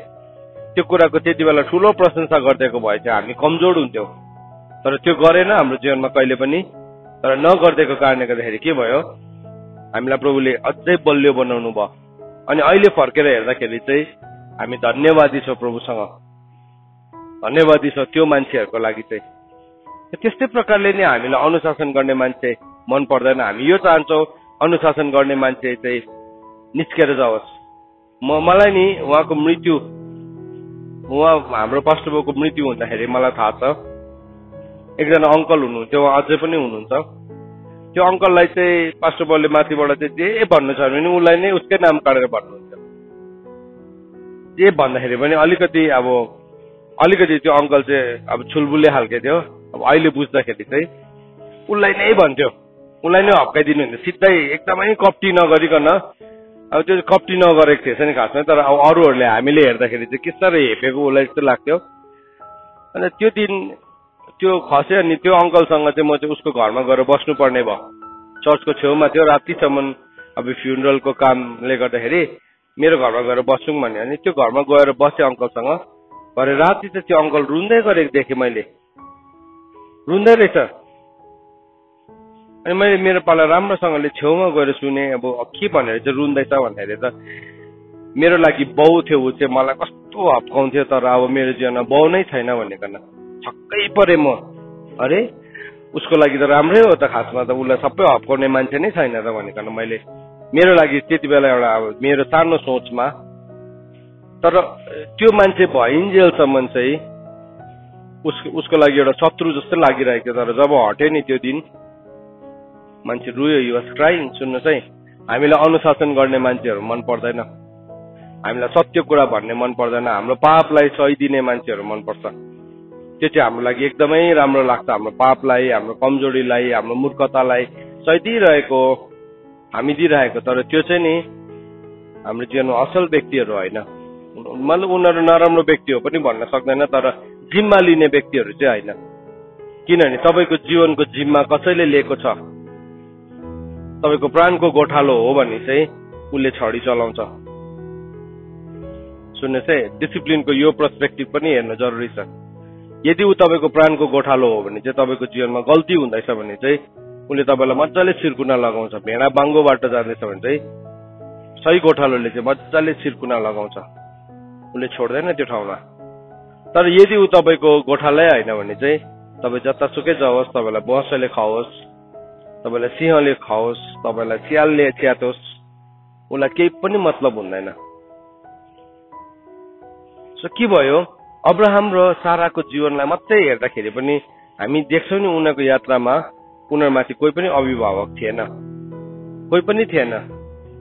त्यो कुराको त्यति बेला ठुलो प्रशंसा गरिदिएको भए चाहिँ हामी कमजोर हुन्थ्यौँ। तर त्यो गरेन हाम्रो जीवनमा कहिले पनि। तर नगरिदिएको कारणले गर्दाखेरि के भयो, हामीलाई प्रभुले अझै बलियो बनाउनु भयो। अनि अहिले फर्केर हेर्दाखेरि चाहिँ हामी धन्यवादी छौँ प्रभुसँग, धन्यवादी छौँ त्यो मान्छेहरूको लागि चाहिँ। त्यस्तै प्रकारले नै हामीलाई अनुशासन गर्ने मान्छे मन पर्दैन। हामी यो चाहन्छौँ अनुशासन गर्ने मान्छे चाहिँ निस्केर जाओस्। मलाई नि उहाँको मृत्यु, हाम्रो पास्टर बाबुको मृत्यु हुँदाखेरि मलाई थाहा छ एकजना अङ्कल हुनुहुन्थ्यो, उहाँ अझै पनि हुनुहुन्छ। त्यो अङ्कललाई चाहिँ पास्टर बाबुले माथिबाट चाहिँ जे भन्नु छ भने उसलाई नै उसकै नाम काटेर भन्नुहुन्छ। के भन्दाखेरि पनि अलिकति त्यो अङ्कल चाहिँ अब छुलबुले खालके थियो। अब अहिले बुझ्दाखेरि चाहिँ उसलाई नै भन्थ्यो, उसलाई नै हप्काइदिनु हुन्थ्यो सिधै, एकदमै कप्टी नगरिकन। अब त्यो कप्टी नगरेको थिएछ नि खासमा, तर अब अरूहरूले हामीले हेर्दाखेरि चाहिँ के साह्रो हेपेको उसलाई जस्तो लाग्थ्यो। अन्त त्यो दिन त्यो खस्यो, अनि त्यो अङ्कलसँग चाहिँ म चाहिँ उसको घरमा गएर बस्नुपर्ने भयो। चर्चको छेउमा थियो, रातिसम्म अब फ्युनरलको कामले गर्दाखेरि मेरो घरमा गएर बस्छौँ भन्यो। अनि त्यो घरमा गएर बसेँ अङ्कलसँग। भरे राति चाहिँ त्यो अङ्कल रुँदै गरेको देखेँ मैले, रुँदै रहेछ। अनि मैले मेरो पाला राम्रोसँगले छेउमा गएर सुने, अब के भनेर चाहिँ रुँदैछ भन्दाखेरि त मेरो लागि बाउ थियो ऊ चाहिँ, मलाई कस्तो हप्काउँथ्यो, तर अब मेरो जीवनमा बाउ नै छैन भनिकन छक्कै परेँ म। अरे उसको लागि त राम्रै हो त, खासमा त उसलाई सबै हप्काउने मान्छे नै छैन त भनिकन मैले मेरो लागि त्यति बेला एउटा अब मेरो सानो सोचमा। तर त्यो मान्छे भइन्जेलसम्म चाहिँ उसको लागि एउटा शत्रु जस्तो लागिरहेको थियो। तर जब हट्यो नि त्यो दिन, मान्छे रुयो, ही वाज क्राइङ। सुन्नुहोस् है, हामीलाई अनुशासन गर्ने मान्छेहरू मन पर्दैन, हामीलाई सत्य कुरा भन्ने मन पर्दैन, हाम्रो पापलाई सही दिने मान्छेहरू मनपर्छ। त्यो चाहिँ हाम्रो लागि एकदमै राम्रो लाग्छ। हाम्रो पापलाई, हाम्रो कमजोरीलाई, हाम्रो मूर्खतालाई सही दिइरहेको, हामी दिइरहेको। तर त्यो चाहिँ नि हाम्रो जीवनमा असल व्यक्तिहरू होइन। मतलब उनीहरू नराम्रो व्यक्ति हो पनि भन्न सक्दैन, तर जिम्मा लिने व्यक्तिहरू चाहिँ होइन। किनभने तपाईँको जीवनको जिम्मा कसैले लिएको छ, तपाईँको प्राणको गोठालो हो भने चाहिँ उसले छडी चलाउँछ। सुन्नुहोस् है, डिसिप्लिनको यो पर्सपेक्टिभ पनि हेर्नु जरुरी छ। यदि ऊ तपाईँको प्राणको गोठालो हो भने चाहिँ तपाईँको जीवनमा गल्ती हुँदैछ भने चाहिँ उसले तपाईँलाई मजाले सिर्कुना लगाउँछ। भेडा बाङ्गो बाटो जाँदैछ भने चाहिँ सही गोठालोले चाहिँ मजाले सिर्कुना लगाउँछ, उसले छोड्दैन त्यो ठाउँमा। तर यदि ऊ तपाईँको गोठालै होइन भने चाहिँ तपाईँ जतासुकै जाओस्, तपाईँलाई बसले खाओस्, तपाईँलाई सिंहले खाओस्, तपाईँलाई स्यालले च्यातोस्, उसलाई केही पनि मतलब हुँदैन। सो के भयो, अब्राहम र साराको जीवनलाई मात्रै हेर्दाखेरि पनि हामी देख्छौँ नि उनीहरूको यात्रामा उनीहरूमाथि कोही पनि अभिभावक थिएन, कोही पनि थिएन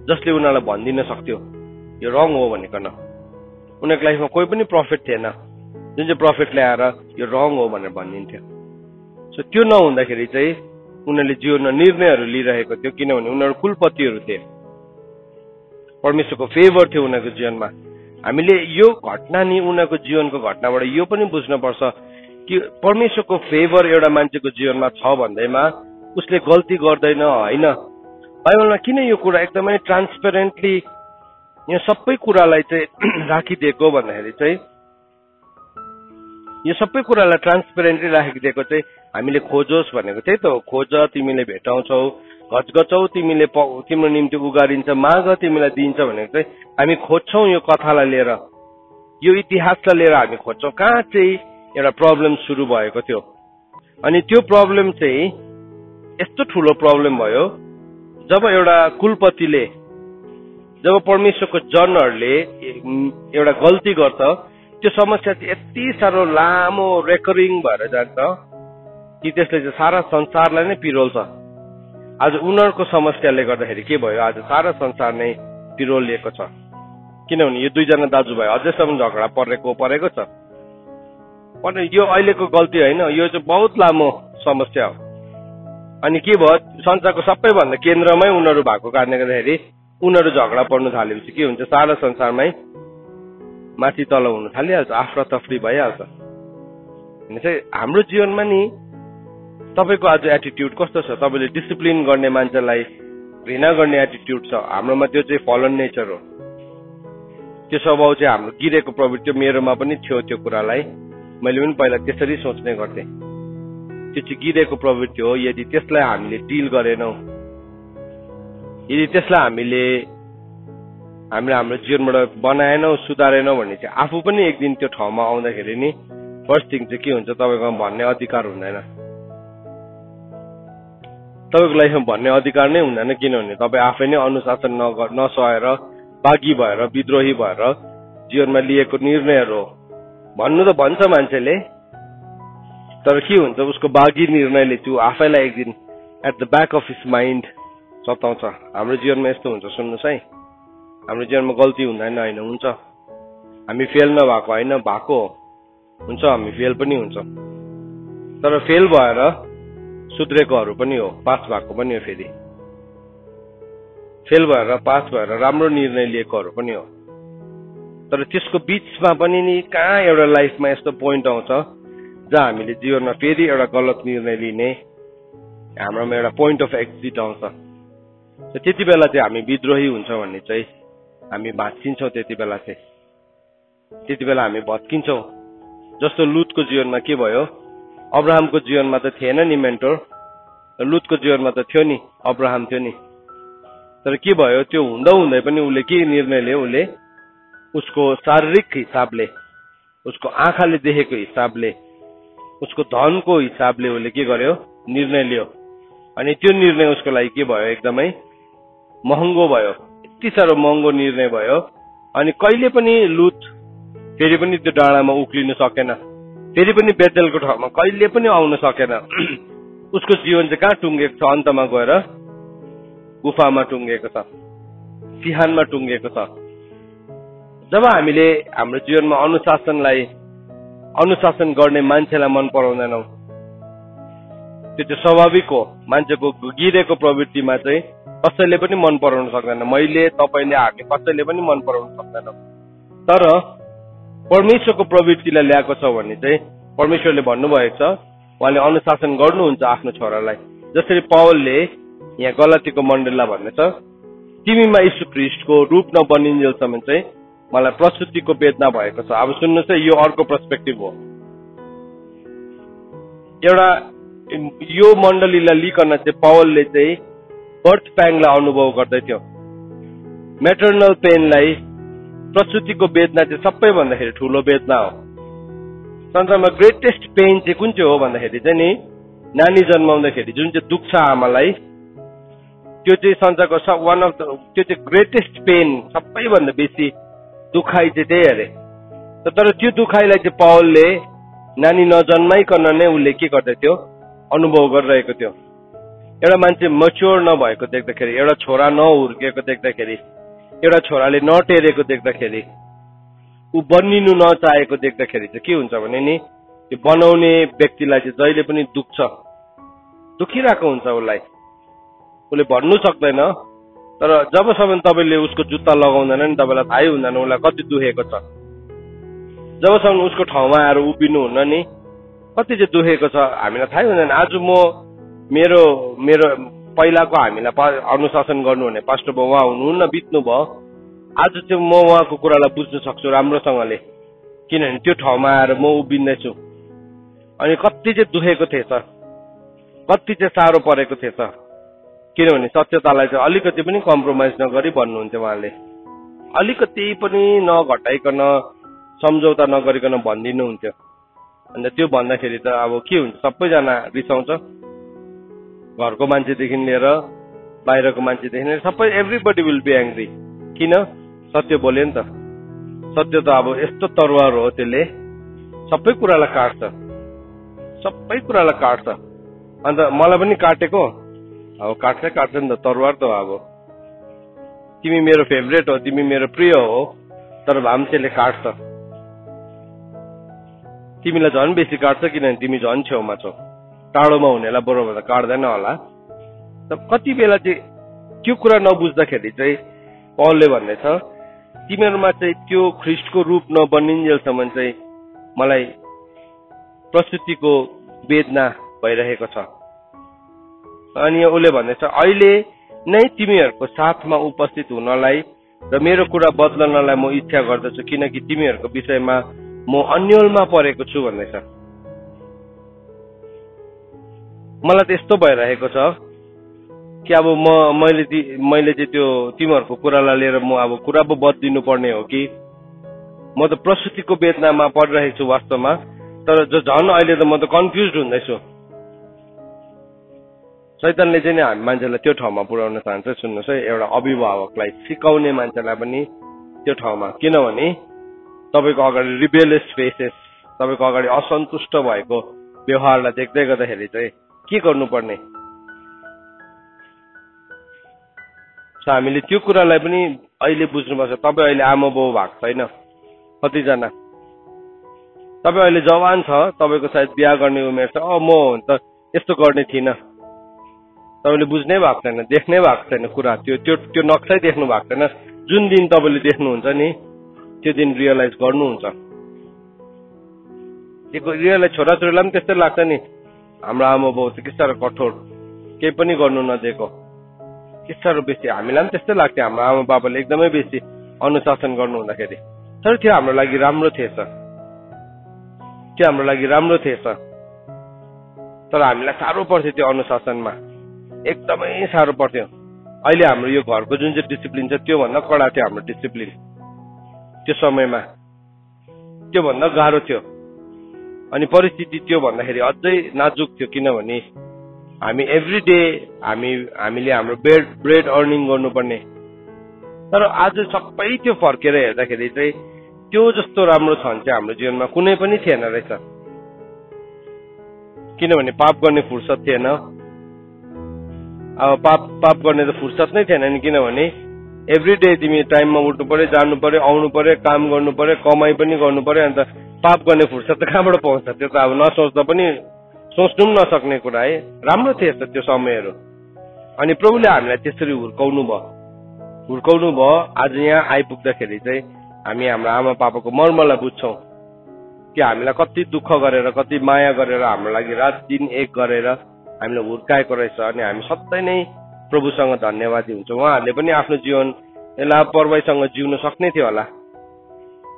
जसले उनीहरूलाई भनिदिन सक्थ्यो यो रङ हो भनिकन। उनीहरूको लाइफमा कोही पनि प्रफिट थिएन जुन चाहिँ प्रफिटले आएर यो रङ हो भनेर भनिदिन्थ्यो। सो त्यो नहुँदाखेरि चाहिँ उनीहरूले जीवनमा निर्णयहरू लिइरहेको थियो, किनभने उनीहरू कुलपतिहरू थिए, परमेश्वरको फेभर थियो उनीहरूको जीवनमा। हामीले यो घटना नि उनीहरूको जीवनको घटनाबाट यो पनि बुझ्नुपर्छ कि परमेश्वरको फेभर एउटा मान्छेको जीवनमा छ भन्दैमा उसले गल्ती गर्दैन होइन। बाइबलमा किन यो कुरा एकदमै ट्रान्सपेरेन्टली यो सबै कुरालाई चाहिँ राखिदिएको भन्दाखेरि चाहिँ यो सबै कुरालाई ट्रान्सपेरेन्टली राखिदिएको चाहिँ हामीले खोजोस् भनेको त्यही त हो। खोज तिमीले भेटाउँछौ, घचघचौ तिमीले तिम्रो निम्ति उगारिन्छ, माग तिमीलाई दिन्छ भनेको चाहिँ हामी खोज्छौँ। यो कथालाई लिएर, यो इतिहासलाई लिएर हामी खोज्छौँ कहाँ चाहिँ एउटा प्रब्लम सुरु भएको थियो। अनि त्यो प्रब्लम चाहिँ यस्तो ठुलो प्रब्लम भयो जब एउटा कुलपतिले, जब परमेश्वरको जनहरूले एउटा गल्ती गर्छ, त्यो समस्या चाहिँ यति साह्रो लामो रेकरिङ भएर जान्छ कि त्यसले चाहिँ सारा संसारलाई नै पिरोल्छ। आज उनीहरूको समस्याले गर्दाखेरि के भयो, आज सारा संसार नै पिरोलिएको छ। किनभने यो दुईजना दाजुभाइ अझैसम्म झगडा परेको छ। यो अहिलेको गल्ती होइन, यो चाहिँ बहुत लामो समस्या हो। अनि के भयो, संसारको सबैभन्दा केन्द्रमै उनीहरू भएको कारणले गर्दाखेरि उनीहरू झगडा पर्नु थालेपछि के हुन्छ, सारा संसारमै माथि तल हुन थालिहाल्छ, आफ्रा तफ्री भइहाल्छ। चाहिँ हाम्रो जीवनमा नि तपाईँको आज एटिट्युड कस्तो छ? तपाईँले डिसिप्लिन गर्ने मान्छेलाई घृणा गर्ने एटिट्युड छ, हाम्रोमा त्यो चाहिँ फलन नेचर हो। त्यो स्वभाव चाहिँ हाम्रो गिरेको प्रवृत्ति, मेरोमा पनि थियो त्यो कुरालाई, मैले पनि पहिला त्यसरी सोच्ने गर्थेँ। त्यो चाहिँ गिरेको प्रवृत्ति हो। यदि त्यसलाई हामीले डिल गरेनौँ, यदि त्यसलाई हामीले हाम्रो जीवनबाट बनाएनौँ, सुधारेनौँ भने चाहिँ आफू पनि एक दिन त्यो ठाउँमा आउँदाखेरि नि फर्स्ट थिङ चाहिँ के हुन्छ, तपाईँकोमा भन्ने अधिकार हुँदैन। तपाईँको लाइफमा भन्ने अधिकार नै हुँदैन, किनभने तपाईँ आफै नै अनुशासन नसहेर, बागी भएर, विद्रोही भएर जीवनमा लिएको निर्णयहरू हो। भन्नु त भन्छ मान्छेले, तर के हुन्छ, उसको बागी निर्णयले त्यो आफैलाई एक दिन at the back of his mind सताउँछ। हाम्रो जीवनमा यस्तो हुन्छ। सुन्नुहोस् है, हाम्रो जीवनमा गल्ती हुँदैन होइन, हुन्छ। हामी फेल नभएको होइन, भएको हुन्छ, हामी फेल पनि हुन्छ, तर फेल भएर सुध्रेकोहरू पनि हो, पास भएको पनि हो, फेरि फेल भएर पास भएर राम्रो निर्णय लिएकोहरू पनि हो। तर त्यसको बिचमा पनि नि कहाँ एउटा लाइफमा यस्तो पोइन्ट आउँछ जहाँ हामीले जीवनमा फेरि एउटा गलत निर्णय लिने हाम्रोमा एउटा पोइन्ट अफ एक्जिट आउँछ। त्यति बेला चाहिँ हामी विद्रोही हुन्छ भन्ने चाहिँ हामी भाँचिन्छौँ, त्यति बेला हामी भत्किन्छौँ। जस्तो लुतको जीवनमा के भयो, अब्राहमको जीवनमा त थिएन नि मेन्टोर, लुतको जीवनमा त थियो नि, अब्राहम थियो नि, तर के भयो, त्यो हुँदा हुँदै पनि उसले के निर्णय लियो, उसले उसको शारीरिक हिसाबले, उसको आँखाले देखेको हिसाबले, उसको धनको हिसाबले उसले के गर्यो, निर्णय लियो। अनि त्यो निर्णय उसको लागि के भयो, एकदमै महँगो भयो, यति साह्रो महँगो निर्णय भयो। अनि कहिले पनि लुत फेरि पनि त्यो डाँडामा उक्लिनु सकेन, फेरि पनि बेतेलको ठाउँमा कहिले पनि आउन सकेन। उसको जीवन चाहिँ कहाँ टुङ्गेको छ, अन्तमा गएर गुफामा टुङ्गेको छ, सिहानमा टुङ्गेको छ। जब हामीले हाम्रो जीवनमा अनुशासन गर्ने मान्छेलाई मन पराउँदैनौँ, त्यो चाहिँ स्वाभाविक हो। मान्छेको गिरेको प्रवृत्तिमा चाहिँ कसैले पनि मन पराउन सक्दैन, मैले, तपाईँले, हामीले कसैले पनि मन पराउन सक्दैन। तर परमेश्वरको प्रवृत्तिलाई ल्याएको छ भने चाहिँ परमेश्वरले भन्नुभएको छ, उहाँले अनुशासन गर्नुहुन्छ आफ्नो छोरालाई। जसरी पावलले यहाँ गलातीको मण्डलीलाई भन्नेछ, तिमीमा यीशु ख्रीष्टको रूप नबनिन्जेलसम्म चाहिँ मलाई प्रस्तुतिको वेदना भएको छ। अब सुन्नुहोस् है, यो अर्को पर्सपेक्टिभ हो। एउटा यो मण्डलीलाई लिकन चाहिँ पावलले चाहिँ बर्थ प्याङलाई अनुभव गर्दै थियो, मेटर्नल पेनलाई। प्रस्तुतिको वेदना चाहिँ सबैभन्दाखेरि ठुलो वेदना हो। संसारमा ग्रेटेस्ट पेन चाहिँ कुन चाहिँ हो भन्दाखेरि चाहिँ नि, नानी जन्माउँदाखेरि जुन चाहिँ दुख्छ आमालाई, त्यो चाहिँ संसारको त्यो चाहिँ ग्रेटेस्ट पेन, सबैभन्दा बेसी दुखाइ चाहिँ त्यही अरे। तर त्यो दुखाइलाई चाहिँ पावलले नानी नजन्माइकन नै उसले के गर्दै थियो, अनुभव गरिरहेको थियो। एउटा मान्छे मच्योर नभएको देख्दाखेरि, एउटा छोरा नहुर्केको देख्दाखेरि, एउटा छोराले नटेरेको देख्दाखेरि, ऊ बनिनु नचाहेको देख्दाखेरि चाहिँ के हुन्छ भने नि, त्यो बनाउने व्यक्तिलाई चाहिँ जहिले पनि दुखिरहेको हुन्छ उसलाई, उसले भन्नु सक्दैन। तर जबसम्म तपाईँले उसको जुत्ता लगाउँदैन नि, तपाईँलाई थाहै हुँदैन उसलाई कति दुखेको छ। जबसम्म उसको ठाउँमा आएर उभिनु हुन्न नि, कति चाहिँ दुखेको छ हामीलाई थाहै हुँदैन। आज म मेरो पहिलाको हामीलाई अनुशासन गर्नुहुने पास्टर बाबु उहाँ हुनुहुन्न, बित्नु भयो। आज चाहिँ म उहाँको कुरालाई बुझ्न सक्छु राम्रोसँगले, किनभने त्यो ठाउँमा आएर म उभिँदैछु। अनि कति चाहिँ दुखेको थिएछ, कति चाहिँ साह्रो परेको थिएछ, किनभने सत्यतालाई चाहिँ अलिकति पनि कम्प्रोमाइज नगरी भन्नुहुन्थ्यो उहाँले, अलिकति पनि नघटाइकन, सम्झौता नगरिकन भनिदिनुहुन्थ्यो। अन्त त्यो भन्दाखेरि त अब के हुन्छ, सबैजना रिसाउँछ, घरको मान्छेदेखि लिएर बाहिरको मान्छेदेखि लिएर सबै, एभ्रीबडी विल बी एङ्ग्री। किन? सत्य बोल्यो नि त। सत्य त अब यस्तो तरवार हो, त्यसले सबै कुरालाई काट्छ, सबै कुरालाई काट्छ। अन्त मलाई पनि काटेको, अब काट्छ नि त, तरवार त हो। अब तिमी मेरो फेभरेट हो, तिमी मेरो प्रिय हो, तर भए पनि त्यसले काट्छ। तिमीलाई झन् बेसी काट्छ, किनभने तिमी झन् छेउमा छौ। टाढोमा हुनेलाई बरोबर त काट्दैन होला। कति बेला चाहिँ त्यो कुरा नबुझ्दाखेरि चाहिँ पौलले भन्दैछ, तिमीहरूमा चाहिँ त्यो ख्रीष्टको रूप नबनिन्जेलसम्म चाहिँ मलाई प्रस्तुतिको वेदना भइरहेको छ। अनि उसले भन्दैछ, अहिले नै तिमीहरूको साथमा उपस्थित हुनलाई र मेरो कुरा बदल्नलाई म इच्छा गर्दछु, किनकि तिमीहरूको विषयमा म अन्योलमा परेको छु भन्दैछ। मलाई त यस्तो भइरहेको छ कि अब मैले चाहिँ त्यो तिमीहरूको कुरालाई लिएर म अब कुरा पो बदलिनु पर्ने हो कि, म त प्रस्तुतिको वेदनामा परिरहेको छु वास्तवमा। तर झन् अहिले त म त कन्फ्युज हुँदैछु। शैतानले चाहिँ नि हामी मान्छेलाई त्यो ठाउँमा पुर्याउन चाहन्छ। सुन्नुहोस् है, एउटा अभिभावकलाई, सिकाउने मान्छेलाई पनि त्यो ठाउँमा, किनभने तपाईँको अगाडि रिबेलियस फेसेस, तपाईँको अगाडि असन्तुष्ट भएको व्यवहारलाई देख्दै गर्दाखेरि चाहिँ के गर्नुपर्ने। हामीले त्यो कुरालाई पनि अहिले बुझ्नुपर्छ। तपाईँ अहिले आमा बाउ भएको छैन, कतिजना तपाईँ अहिले जवान छ, तपाईँको सायद बिहा गर्ने उमेर छ, म त यस्तो गर्ने थिइनँ, तपाईँले बुझ्नै भएको छैन, देख्नै भएको छैन कुरा, त्यो नक्सै देख्नु भएको छैन। जुन दिन तपाईँले देख्नुहुन्छ नि त्यो दिन रियलाइज गर्नुहुन्छ। त्यो रियलाइज छोराछोरीलाई पनि त्यस्तै लाग्छ नि, हाम्रो आमा बाउ चाहिँ के साह्रो कठोर, केही पनि गर्नु नदिएको, के साह्रो बेसी। हामीलाई पनि त्यस्तै लाग्थ्यो, हाम्रो आमा बाबाले एकदमै बेसी अनुशासन गर्नु हुँदाखेरि। तर त्यो हाम्रो लागि राम्रो थिएछ, त्यो हाम्रो लागि राम्रो थिएछ। तर हामीलाई साह्रो पर्थ्यो त्यो अनुशासनमा, एकदमै साह्रो पर्थ्यो। अहिले हाम्रो यो घरको जुन चाहिँ डिसिप्लिन छ त्योभन्दा कडा थियो हाम्रो डिसिप्लिन त्यो समयमा, त्योभन्दा गाह्रो थियो। अनि परिस्थिति त्यो भन्दाखेरि अझै नाजुक थियो, किनभने हामी एभ्री डे हामीले हाम्रो ब्रेड अर्निङ गर्नुपर्ने। तर आज सबै त्यो फर्केर हेर्दाखेरि चाहिँ त्यो जस्तो राम्रो छ भने चाहिँ हाम्रो जीवनमा कुनै पनि थिएन रहेछ। किनभने पाप गर्ने फुर्सद थिएन। अब पाप गर्ने त फुर्सद नै थिएन नि, किनभने एभ्री डे तिमी टाइममा उठ्नु पर्यो, जानु पर्यो, आउनु पर्यो, काम गर्नु पर्यो, कमाइ पनि गर्नु पर्यो। अन्त पाप गर्ने फुर्सद त कहाँबाट पाउँछ? त्यो त अब नसोच्दा पनि सोच्नु पनि नसक्ने कुरा है। राम्रो थिएछ त्यो समयहरू। अनि प्रभुले हामीलाई त्यसरी हुर्काउनु भयो। आज यहाँ आइपुग्दाखेरि चाहिँ हामी हाम्रो आमा पापाको मर्मलाई बुझ्छौँ कि हामीलाई कति दुःख गरेर, कति माया गरेर, हाम्रो लागि रात दिन एक गरेर हामीलाई हुर्काएको रहेछ। अनि हामी सधैँ नै प्रभुसँग धन्यवादी हुन्छौँ। उहाँहरूले पनि आफ्नो जीवन लापरवाहीसँग जिउन सक्ने थियो होला,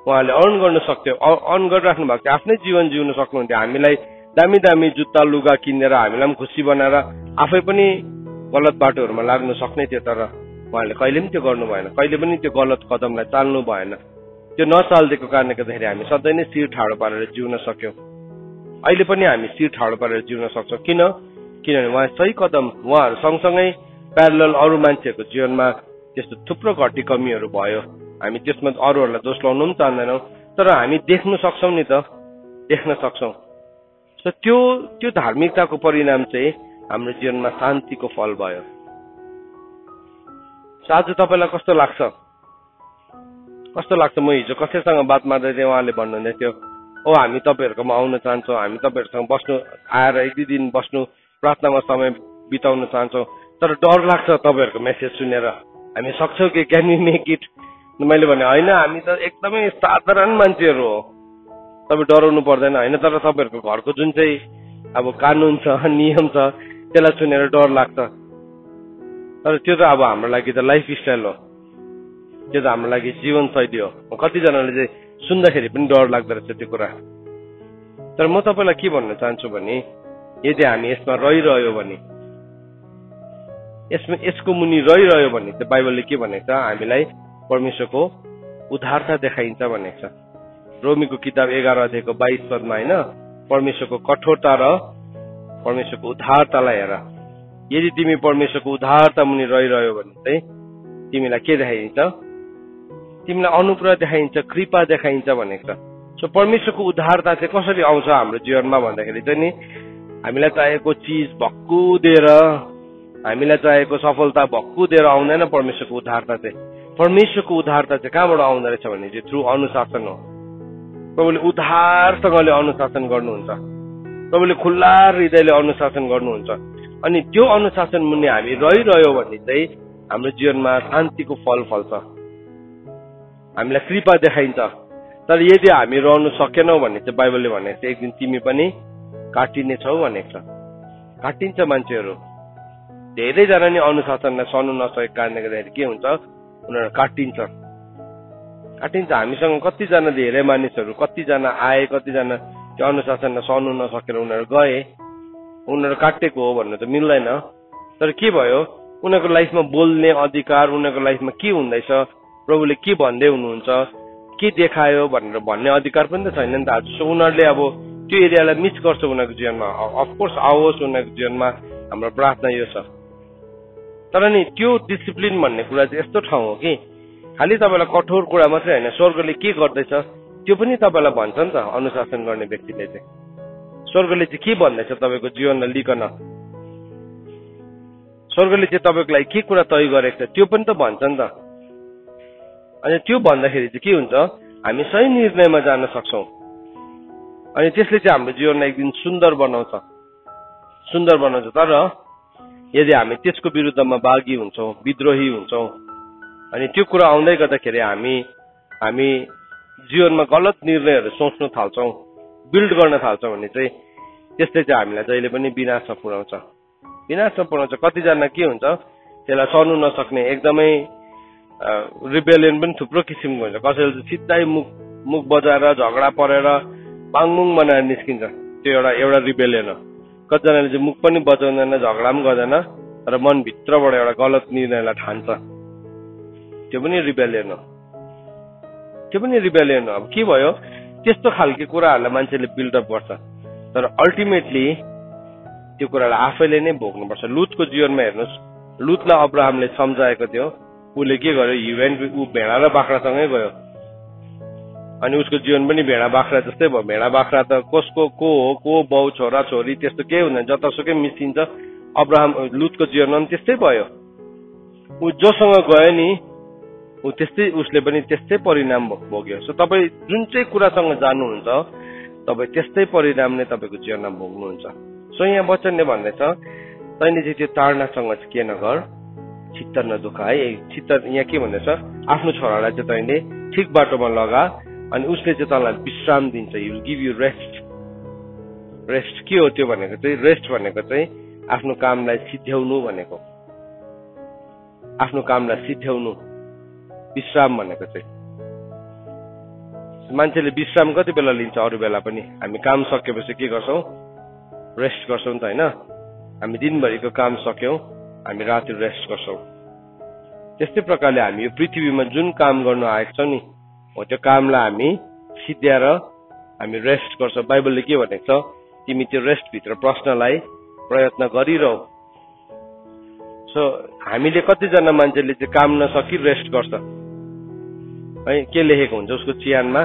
उहाँहरूले अर्न गर्न सक्थ्यो, अर्न गरिराख्नु भएको थियो, आफ्नै जीवन जिउन सक्नुहुन्थ्यो। हामीलाई दामी दामी जुत्ता लुगा किनेर हामीलाई पनि खुसी बनाएर आफै पनि गलत बाटोहरूमा लाग्नु सक्ने थियो। तर उहाँहरूले कहिले पनि त्यो गर्नु भएन, कहिले पनि त्यो गलत कदमलाई चाल्नु भएन। त्यो नचालिदिएको कारणले गर्दाखेरि हामी सधैँ नै शिर ठाडो पारेर जिउन सक्यौँ। अहिले पनि हामी शिर ठाडो पारेर जिउन सक्छौँ। किनभने उहाँ सही कदम, उहाँहरू सँगसँगै प्यारलल अरू मान्छेहरूको जीवनमा त्यस्तो थुप्रो घटी कमीहरू भयो। हामी त्यसमा अरूहरूलाई दोष लाउनु पनि चाहँदैनौँ, तर हामी देख्न सक्छौँ नि त, देख्न सक्छौँ। त्यो धार्मिकताको परिणाम चाहिँ हाम्रो जीवनमा शान्तिको फल भयो। आज तपाईँलाई कस्तो लाग्छ? म हिजो कसैसँग बात मार्दै थिएँ, उहाँले भन्नुहुँदै थियो, हामी तपाईँहरूकोमा आउन चाहन्छौँ, हामी तपाईँहरूसँग बस्नु, आएर एक दुई दिन बस्नु, प्रार्थनामा समय बिताउन चाहन्छौँ, तर डर लाग्छ तपाईँहरूको मेसेज सुनेर, हामी सक्छौँ कि, क्यान यु मेक इट? मैले भने होइन, हामी त एकदमै साधारण मान्छेहरू हो, तपाईँ डराउनु पर्दैन होइन। तर तपाईँहरूको घरको जुन चाहिँ अब कानुन छ, नियम छ, त्यसलाई सुनेर डर लाग्छ। तर त्यो त अब हाम्रो लागि त लाइफ स्टाइल हो, त्यो त हाम्रो लागि जीवनशैली हो। कतिजनाले चाहिँ सुन्दाखेरि पनि डर लाग्दो रहेछ त्यो कुरा। तर म तपाईँलाई के भन्न चाहन्छु भने, यदि हामी यसमा रहिरह्यो भने, यसको मुनि रहिरह्यो भने चाहिँ बाइबलले के भनेको छ? हामीलाई परमेश्वरको उद्धारता देखाइन्छ भनेको छ। रोमीको किताब 11 अध्यायको 22 पदमा होइन, परमेश्वरको कठोरता र परमेश्वरको उद्धारतालाई हेर। यदि तिमी परमेश्वरको उद्धारता मुनि रहिरह्यो भने चाहिँ तिमीलाई के देखाइन्छ? तिमीलाई अनुग्रह देखाइन्छ, कृपा देखाइन्छ भनेको छ। सो परमेश्वरको उद्धारता चाहिँ कसरी आउँछ हाम्रो जीवनमा भन्दाखेरि चाहिँ नि, हामीलाई चाहिएको चिज भक्कु दिएर, हामीलाई चाहिएको सफलता भक्कु दिएर आउँदैन परमेश्वरको उद्धारता चाहिँ। परमेश्वरको उद्धारता चाहिँ कहाँबाट आउँदो रहेछ भने चाहिँ थ्रु अनुशासन हो। प्रभुले उद्धारसँगले अनुशासन गर्नुहुन्छ, प्रभुले खुल्ला हृदयले अनुशासन गर्नुहुन्छ। अनि त्यो अनुशासन मुनि हामी रहिरह्यो भने चाहिँ हाम्रो जीवनमा शान्तिको फल फल्छ, हामीलाई कृपा देखाइन्छ। तर यदि हामी रहनु सकेनौँ भने चाहिँ बाइबलले भनेको छ एक दिन तिमी पनि काटिने छौ भनेको छ। काटिन्छ मान्छेहरू, धेरैजना नि अनुशासनलाई सहनु नसकेको कारणले गर्दाखेरि के हुन्छ, उनीहरू काटिन्छ। हामीसँग कतिजना धेरै मानिसहरू, कतिजना आए, कतिजना त्यो अनुशासनलाई सहनु नसकेर उनीहरू गए, उनीहरू काटेको हो भन्नु त मिल्दैन। तर के भयो, उनीहरूको लाइफमा बोल्ने अधिकार, उनीहरूको लाइफमा के हुँदैछ, प्रभुले के भन्दै हुनुहुन्छ, के देखायो भनेर भन्ने अधिकार पनि त छैन नि त आज। सो उनीहरूले अब त्यो एरियालाई मिस गर्छ उनीहरूको जीवनमा। अफकोर्स आओस् उनीहरूको जीवनमा, हाम्रो प्रार्थना यो छ। तर नि त्यो डिसिप्लिन भन्ने कुरा चाहिँ यस्तो ठाउँ हो कि खालि तपाईँलाई कठोर कुरा मात्रै होइन, स्वर्गले के गर्दैछ त्यो पनि तपाईँलाई भन्छ नि त। अनुशासन गर्ने व्यक्तिले चाहिँ स्वर्गले चाहिँ के भन्दैछ तपाईँको जीवनलाई लिकन, स्वर्गले चाहिँ तपाईँको लागि के कुरा तय गरेको छ त्यो पनि त भन्छ नि त। अनि त्यो भन्दाखेरि चाहिँ के हुन्छ, हामी सही निर्णयमा जान सक्छौं अनि त्यसले चाहिँ हाम्रो जीवनलाई एक दिन सुन्दर बनाउँछ। तर यदि हामी त्यसको विरुद्धमा बागी हुन्छौं, विद्रोही हुन्छौं अनि त्यो कुरा आउँदै गर्दाखेरि हामी जीवनमा गलत निर्णयहरू सोच्न थाल्छौं, बिल्ड गर्न थाल्छौं भने चाहिँ त्यसले चाहिँ हामीलाई जहिले पनि विनाशमा पुर्याउँछ। कतिजना के हुन्छ, त्यसलाई सहनु नसक्ने एकदमै रिबेलियन पनि थुप्रो किसिमको हुन्छ। कसैले चाहिँ सिधै मुख बजाएर झगडा परेर पाङमुङ बनाएर निस्किन्छ, त्यो एउटा रिबेलियन हो। कतिजनाले चाहिँ मुख पनि बजाउँदैन, झगडा पनि गर्दैन र मनभित्रबाट एउटा गलत निर्णयलाई ठान्छ, त्यो पनि रिबेलियन हो। अब के भयो, त्यस्तो खालको कुराहरूलाई मान्छेले बिल्डअप गर्छ तर अल्टिमेटली त्यो कुरालाई आफैले नै भोग्नुपर्छ। लुतको जीवनमा हेर्नुहोस्, लुतलाई अब्राहमले सम्झाएको थियो, उसले के गर्यो, ऊ भेडा र बाख्रासँगै गयो अनि उसको जीवन पनि भेडा बाख्रा जस्तै भयो। भेडा बाख्रा त को बाउ छोरा छोरी त्यस्तो केही हुँदैन, जतासुकै मिसिन्छ। लुतको जीवनमा पनि त्यस्तै भयो। ऊ जोसँग गयो नि उसले पनि त्यस्तै परिणाम भोग्यो। सो तपाईँ जुन चाहिँ कुरासँग जानुहुन्छ तपाईँ त्यस्तै परिणाम नै तपाईँको जीवनमा भोग्नुहुन्छ। सो यहाँ वचनले भन्दैछ, तैँले चाहिँ त्यो ताडनासँग चाहिँ के नगर, चित्त नदुखा है। यहाँ के भन्दैछ, आफ्नो छोरालाई चाहिँ तैँले ठिक बाटोमा लगा अनि उसले चाहिँ तँलाई विश्राम दिन्छ। ही विल गिभ यु रेस्ट। के हो त्यो भनेको चाहिँ, रेस्ट भनेको चाहिँ आफ्नो कामलाई सिध्याउनु भनेको, विश्राम भनेको चाहिँ। मान्छेले विश्राम कति बेला लिन्छ, अरू बेला पनि। हामी काम सकेपछि के गर्छौं, रेस्ट गर्छौं त होइन। हामी दिनभरिको काम सक्यौं, हामी राति रेस्ट गर्छौं। त्यस्तै प्रकारले हामी यो पृथ्वीमा जुन काम गर्नु आएको छौं नि हो त्यो कामलाई हामी सिध्याएर हामी रेस्ट गर्छौं। बाइबलले के भनेको छ, तिमी त्यो रेस्ट भित्र पस्नलाई प्रयत्न गरिरहौ। सो हामीले कतिजना मान्छेले चाहिँ काम नसकी रेस्ट गर्छ है। के लेखेको हुन्छ उसको चिहानमा,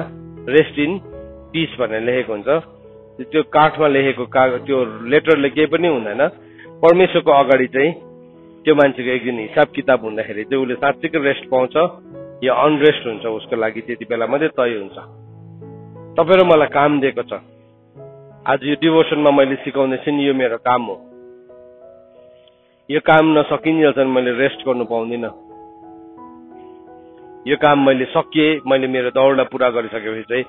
रेस्ट इन पिस भनेर लेखेको हुन्छ। त्यो काठमा लेखेको त्यो लेटरले केही पनि हुँदैन। परमेश्वरको अगाडि चाहिँ त्यो मान्छेको एक दिन हिसाब किताब हुँदाखेरि चाहिँ उसले साँच्चैकै रेस्ट पाउँछ या अनरेस्ट हुन्छ, उसको लागि त्यति बेला मात्रै तय हुन्छ। तपाईँ र मलाई काम दिएको छ। आज यो डिभोसनमा मैले सिकाउँदैछु नि, यो मेरो काम हो। यो काम नसकिन्जेलसम्म मैले रेस्ट गर्नु पाउँदिन। यो काम मैले सकिए, मैले मेरो दौडलाई पुरा गरिसकेपछि चाहिँ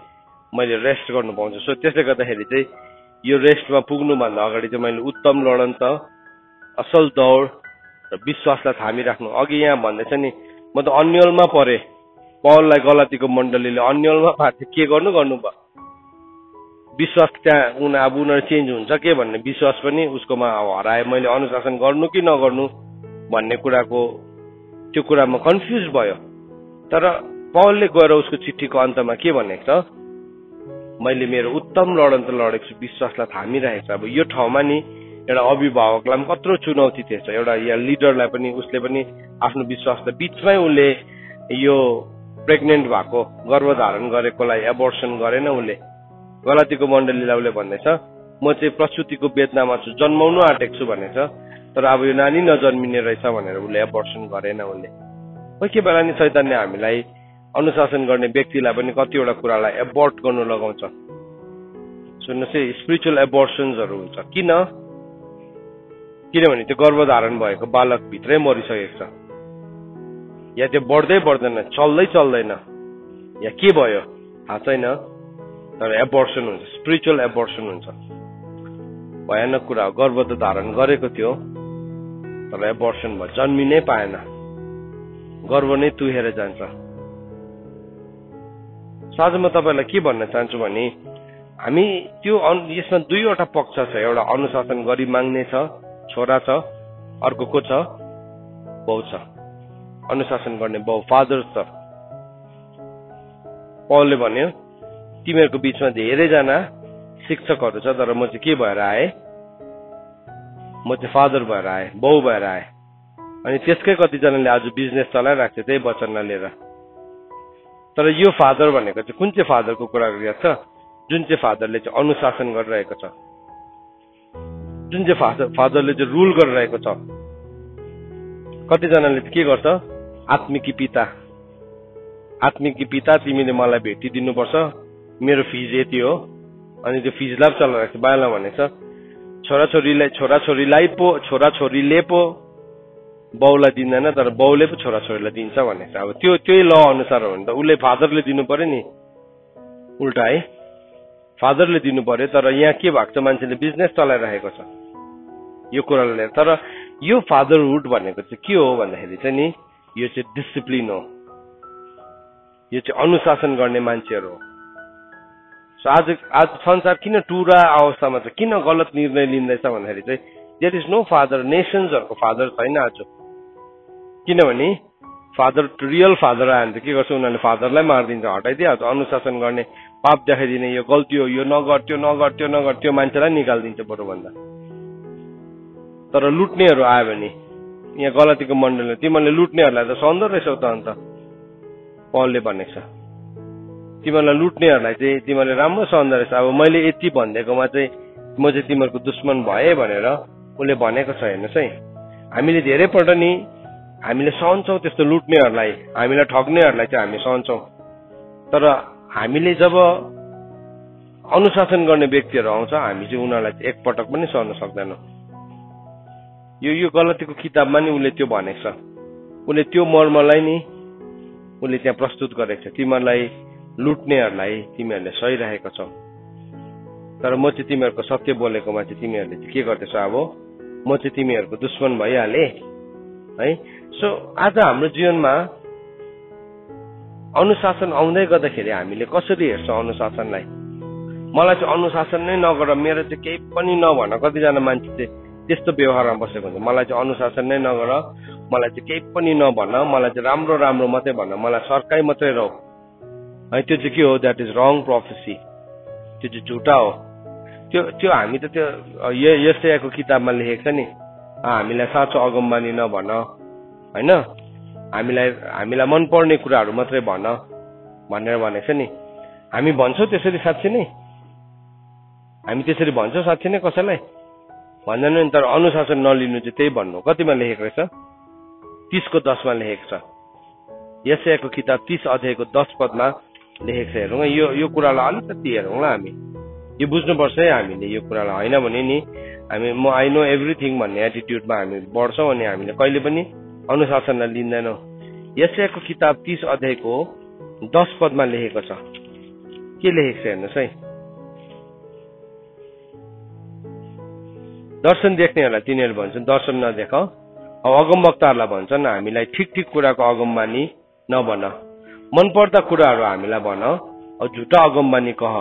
मैले रेस्ट गर्नु पाउँछु। सो त्यसले गर्दाखेरि चाहिँ यो रेस्टमा पुग्नुभन्दा अगाडि चाहिँ मैले उत्तम लडन त, असल दौड र विश्वासलाई थामिराख्नु। अघि यहाँ भन्दैछ नि, म त अन्यलमा परे। पौललाई गलातीको मण्डलीले अन्यलमा पार्थ्यो, के गर्नु भयो। विश्वास त्यहाँ उनीहरू चेन्ज हुन्छ के भन्ने विश्वास पनि उसकोमा हराए। मैले अनुशासन गर्नु कि नगर्नु भन्ने त्यो कुरामा कन्फ्युज भयो। तर पौलले गएर उसको चिठीको अन्तमा के भनेको छ, मैले मेरो उत्तम लडन त लडेको छु, विश्वासलाई थामिरहेको छु। अब यो ठाउँमा नि एउटा अभिभावकलाई पनि कत्रो चुनौती थिएछ, एउटा यहाँ लिडरलाई पनि। उसले पनि आफ्नो विश्वासलाई बिचमै उसले यो प्रेग्नेन्ट भएको, गर्भधारण गरेकोलाई एबोर्सन गरेन उसले। गलातीको मण्डलीलाई उसले भन्दैछ, म चाहिँ प्रसुतिको वेदनामा छु, जन्माउनु आँटेको छु भनेछ, तर अब यो नानी नजन्मिने रहेछ भनेर उसले एबोर्सन गरेन उसले। कोही बेला नि शैतानले हामीलाई अनुशासन गर्ने व्यक्तिलाई पनि कतिवटा कुरालाई एबोर्ट गर्नु लगाउँछ। सुन्नुहोस् है, स्पिरिचुअल एबोर्सन्सहरू हुन्छ। किनभने त्यो गर्भधारण भएको बालक भित्रै मरिसकेको छ, या त्यो बढ्दैन, चल्दैन, या के भयो थाहा छैन, तर एबोर्सन हुन्छ, स्पिरिचुअल एबोर्सन हुन्छ। भयानक कुरा हो। गर्भ त धारण गरेको थियो तर एबोर्सन भयो, जन्मिनै पाएन, गर्भ नै तुहेर जान्छ। आज म तपाईँलाई के भन्न चाहन्छु भने, हामी त्यो यसमा दुईवटा पक्ष छ। एउटा अनुशासन गरी माग्ने छ, छोरा छ, अर्को को छ, बाउ छ, अनुशासन गर्ने बाउ, फादर छ। पौलले भन्यो, तिमीहरूको बिचमा धेरैजना शिक्षकहरू छ, तर म चाहिँ के भएर आए, म चाहिँ फादर भएर आए, बाउ भएर आए। अनि त्यसकै कतिजनाले आज बिजनेस चलाइरहेको छ त्यही वचनलाई लिएर। तर यो फादर भनेको चाहिँ कुन चाहिँ फादरको कुरा गरिरहेको छ, जुन चाहिँ फादरले चाहिँ अनुशासन गरिरहेको छ, जुन चाहिँ फादरले चाहिँ रुल गरिरहेको छ। कतिजनाले के गर्छ, आत्मिकी पिता, आत्मिक पिता तिमीले मलाई भेटिदिनुपर्छ, मेरो फिज यति हो, अनि त्यो फिजलाई चलाइरहेको छ। बाइबलमा भनेको छ छोराछोरीले पो बाउलाई दिँदैन, तर बाउले पो छोराछोरीलाई दिन्छ भनेको छ। अब त्यही ल अनुसार हो भने त उसले फादरले दिनु पर्यो नि, उल्टा है, फादरले दिनु पर्यो। तर यहाँ के भएको छ, मान्छेले बिजनेस चलाइरहेको छ यो कुरालाई लिएर। तर यो फादरहुड भनेको चाहिँ के हो भन्दाखेरि चाहिँ नि, यो चाहिँ डिसिप्लिन हो, यो चाहिँ अनुशासन गर्ने मान्छेहरू हो। सो आज संसार किन टुरा अवस्थामा छ, किन गलत निर्णय लिँदैछ भन्दाखेरि चाहिँ देयर इज नो फादर, नेसन्सहरूको फादर छैन आज। किनभने फादर, रियल फादर आयो भने त के गर्छ, उनीहरूले फादरलाई मारिदिन्छ, हटाइदिइहाल्छ। अनुशासन गर्ने, पाप देखाइदिने, यो गल्ती हो, यो नगर त्यो मान्छेलाई निकालिदिन्छ बरूभन्दा। तर लुट्नेहरू आयो भने, यहाँ गलतीको मण्डलले तिमीहरूले लुट्नेहरूलाई त सहँदो रहेछौ त, अन्त पौलले भनेको छ तिमीहरूलाई लुट्नेहरूलाई चाहिँ तिमीहरूले राम्रो सहँदो रहेछ। अब मैले यति भनिदिएकोमा चाहिँ म चाहिँ तिमीहरूको दुश्मन भएँ भनेर उसले भनेको छ। हेर्नुहोस् है, हामीले धेरैपल्ट नि हामीले सहन्छौँ त्यस्तो लुट्नेहरूलाई, हामीलाई ठग्नेहरूलाई चाहिँ हामी सहन्छौँ। तर हामीले जब अनुशासन गर्ने व्यक्तिहरू आउँछ, हामी चाहिँ उनीहरूलाई चाहिँ एकपटक पनि सहन सक्दैनौँ। यो गलतीको किताबमा नि उसले त्यो भनेको छ, उसले त्यो मर्मलाई नि उसले त्यहाँ प्रस्तुत गरेको छ। तिमीहरूलाई लुट्नेहरूलाई तिमीहरूले सहिरहेको छौ, तर म चाहिँ तिमीहरूको सत्य बोलेकोमा चाहिँ तिमीहरूले चाहिँ के गर्दैछौ, अब म चाहिँ तिमीहरूको दुश्मन भइहालेँ है। सो आज हाम्रो जीवनमा अनुशासन आउँदै गर्दाखेरि हामीले कसरी हेर्छौँ अनुशासनलाई? मलाई चाहिँ अनुशासन नै नगर, मेरो चाहिँ केही पनि नभन। कतिजना मान्छे चाहिँ त्यस्तो व्यवहारमा बसेको हुन्छ, मलाई चाहिँ अनुशासन नै नगर, मलाई चाहिँ केही पनि नभन, मलाई चाहिँ राम्रो राम्रो मात्रै भन, मलाई सर्काइ मात्रै रह है। त्यो चाहिँ के हो? द्याट इज रङ प्रोफेसी, त्यो चाहिँ झुटा हो। त्यो हामी त त्यो यशायाको किताबमा लेखेको छ नि, हामीलाई साँचो अगमबानी नभन होइन, हामीलाई मनपर्ने कुराहरू मात्रै भन भनेर भनेको छ नि। हामी भन्छौँ त्यसरी? साँच्ची नै हामी त्यसरी भन्छौँ साँच्ची नै? कसैलाई भन्दैन नि। तर अनुशासन नलिनु चाहिँ त्यही भन्नु। कतिमा लेखेको रहेछ? 30:10 लेखेको छ। यशायाको किताब 30 अध्यायको 10 पदमा लेखेको छ। हेरौँ यो कुरालाई अलिकति हेरौँ ल। हामी यो बुझ्नुपर्छ है हामीले यो कुरालाई, होइन भने नि हामी आई नो एभ्रिथिङ भन्ने एटिट्युडमा हामी बढ्छौँ अनि हामीले कहिले पनि अनुशासनलाई लिँदैनौँ। यशायाको किताब 30 अध्यायको 10 पदमा लेखेको छ। के लेखेको छ हेर्नुहोस् है। दर्शन देख्नेहरूलाई तिनीहरू भन्छन् दर्शन नदेख, अब अगमवक्ताहरूलाई भन्छन् हामीलाई ठिक ठिक कुराको अगमबानी नभन, मनपर्दा कुराहरू हामीलाई भन, अब झुटा अगमबानी कह,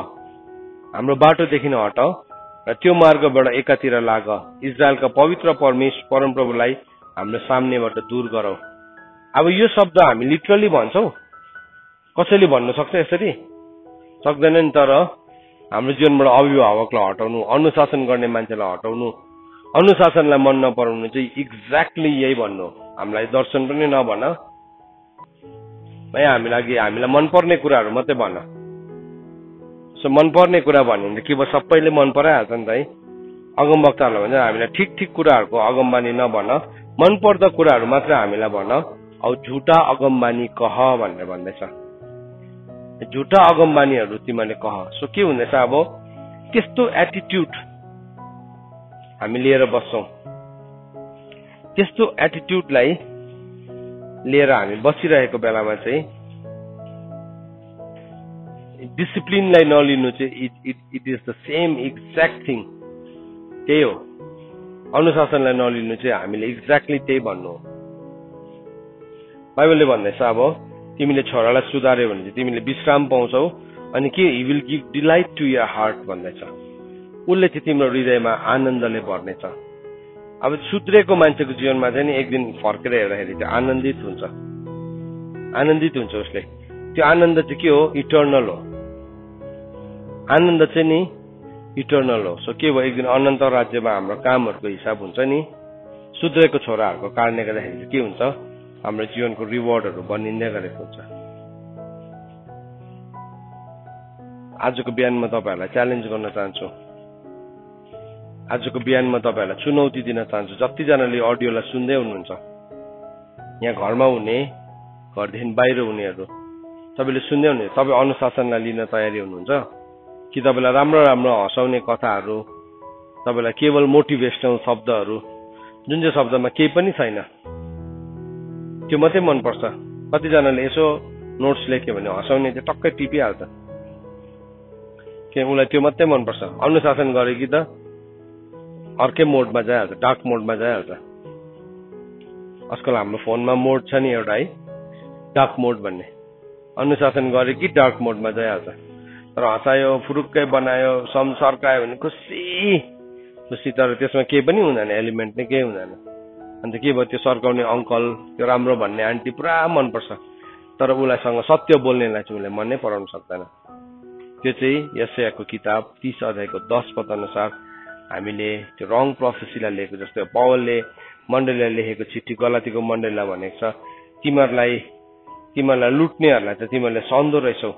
हाम्रो बाटोदेखि हट र त्यो मार्गबाट एकातिर लाग, इजरायलका पवित्र परमप्रभुलाई हाम्रो सामनेबाट दूर गरौ। अब यो शब्द हामी लिटरली भन्छौँ? कसैले भन्नु सक्छ यसरी? सक्दैन नि। तर हाम्रो जीवनबाट अभिभावकलाई हटाउनु, अनुशासन गर्ने मान्छेलाई हटाउनु, अनुशासनलाई मन नपराउनु चाहिँ एक्ज्याक्टली यही भन्नु। हामीलाई दर्शन पनि नभन है, हामीलाई मनपर्ने कुराहरू मात्रै भन। सो मनपर्ने कुरा भन्यो भने के भयो? सबैले मन पराइहाल्छ नि त है। अगमवक्ताहरूलाई भन्छ हामीलाई ठिक ठिक कुराहरूको अगमबानी नभन, मनपर्दा कुराहरू मात्रै हामीलाई भन, औ झुटा अगमबानी कह भनेर भन्दैछ। झुटा अगमबानीहरू तिमीले कह। सो के हुँदैछ? अब त्यस्तो एटिट्युड हामी लिएर बस्छौँ, त्यस्तो एटिट्युडलाई लिएर हामी बसिरहेको बेलामा चाहिँ डिसिप्लिनलाई नलिनु चाहिँ it is the same exact thing. त्यही हो, अनुशासनलाई नलिनु चाहिँ हामीले एक्ज्याक्टली त्यही भन्नु हो। बाइबलले भन्दैछ अब तिमीले छोरालाई सुधार्यो भने चाहिँ तिमीले विश्राम पाउँछौ, अनि के he will give delight to your heart भन्दैछ। उसले चाहिँ तिम्रो हृदयमा आनन्दले भर्नेछ। अब सुध्रेको मान्छेको जीवनमा चाहिँ नि एक दिन फर्केर हेर्दाखेरि चाहिँ आनन्दित हुन्छ उसले। त्यो आनन्द चाहिँ के हो? इटर्नल हो। आनन्द चाहिँ नि इटर्नल हो। सो के भयो? एक दिन अनन्त राज्यमा हाम्रो कामहरूको हिसाब हुन्छ नि। सुध्रेको छोराहरूको कारणले गर्दाखेरि चाहिँ के हुन्छ? हाम्रो जीवनको रिवार्डहरू बनिँदै गरेको हुन्छ। आजको बिहान म तपाईँहरूलाई च्यालेन्ज गर्न चाहन्छु, आजको बिहान म तपाईँहरूलाई चुनौती दिन चाहन्छु। जतिजनाले अडियोलाई सुन्दै हुनुहुन्छ, यहाँ घरमा हुने, घरदेखि बाहिर हुनेहरू, तपाईँले सुन्दै हुनुहुन्छ, तपाईँ अनुशासनलाई लिन तयारी हुनुहुन्छ कि तपाईँलाई राम्रो राम्रो हँसाउने कथाहरू, तपाईँलाई केवल मोटिभेसनल शब्दहरू, जुन चाहिँ शब्दमा केही पनि छैन त्यो मात्रै मनपर्छ। कतिजनाले यसो नोट्स लेख्यो भने हँसाउने चाहिँ टक्कै टिपिहाल्छ, किन उसलाई त्यो मात्रै मनपर्छ। अनुशासन गरे कि त अर्कै मोडमा जाइहाल्छ, डार्क मोडमा जाइहाल्छ। आजकल हाम्रो फोनमा मोड छ नि एउटा है, डार्क मोड भन्ने। अनुशासन गरे कि डार्क मोडमा जाइहाल्छ। तर हँसायो, फुरुक्कै बनायो, सर्कायो भने खुसी, तर त्यसमा केही पनि हुँदैन, एलिमेन्ट नै केही हुँदैन। अन्त के भयो, त्यो सर्काउने अङ्कल, त्यो राम्रो भन्ने आन्टी पुरा मनपर्छ, तर उसलाईसँग सत्य बोल्नेलाई चाहिँ उसले मनै पराउन सक्दैन। त्यो चाहिँ यशायाको किताब 30 अध्यायको 10 पद अनुसार हामीले त्यो रङ प्रोफेसीलाई लेखेको जस्तो पौलले मण्डलीलाई लेखेको चिठी गलातीको मण्डलीलाई भनेको छ, तिमीहरूलाई लुट्नेहरूलाई त तिमीहरूले सहँदो रहेछौ,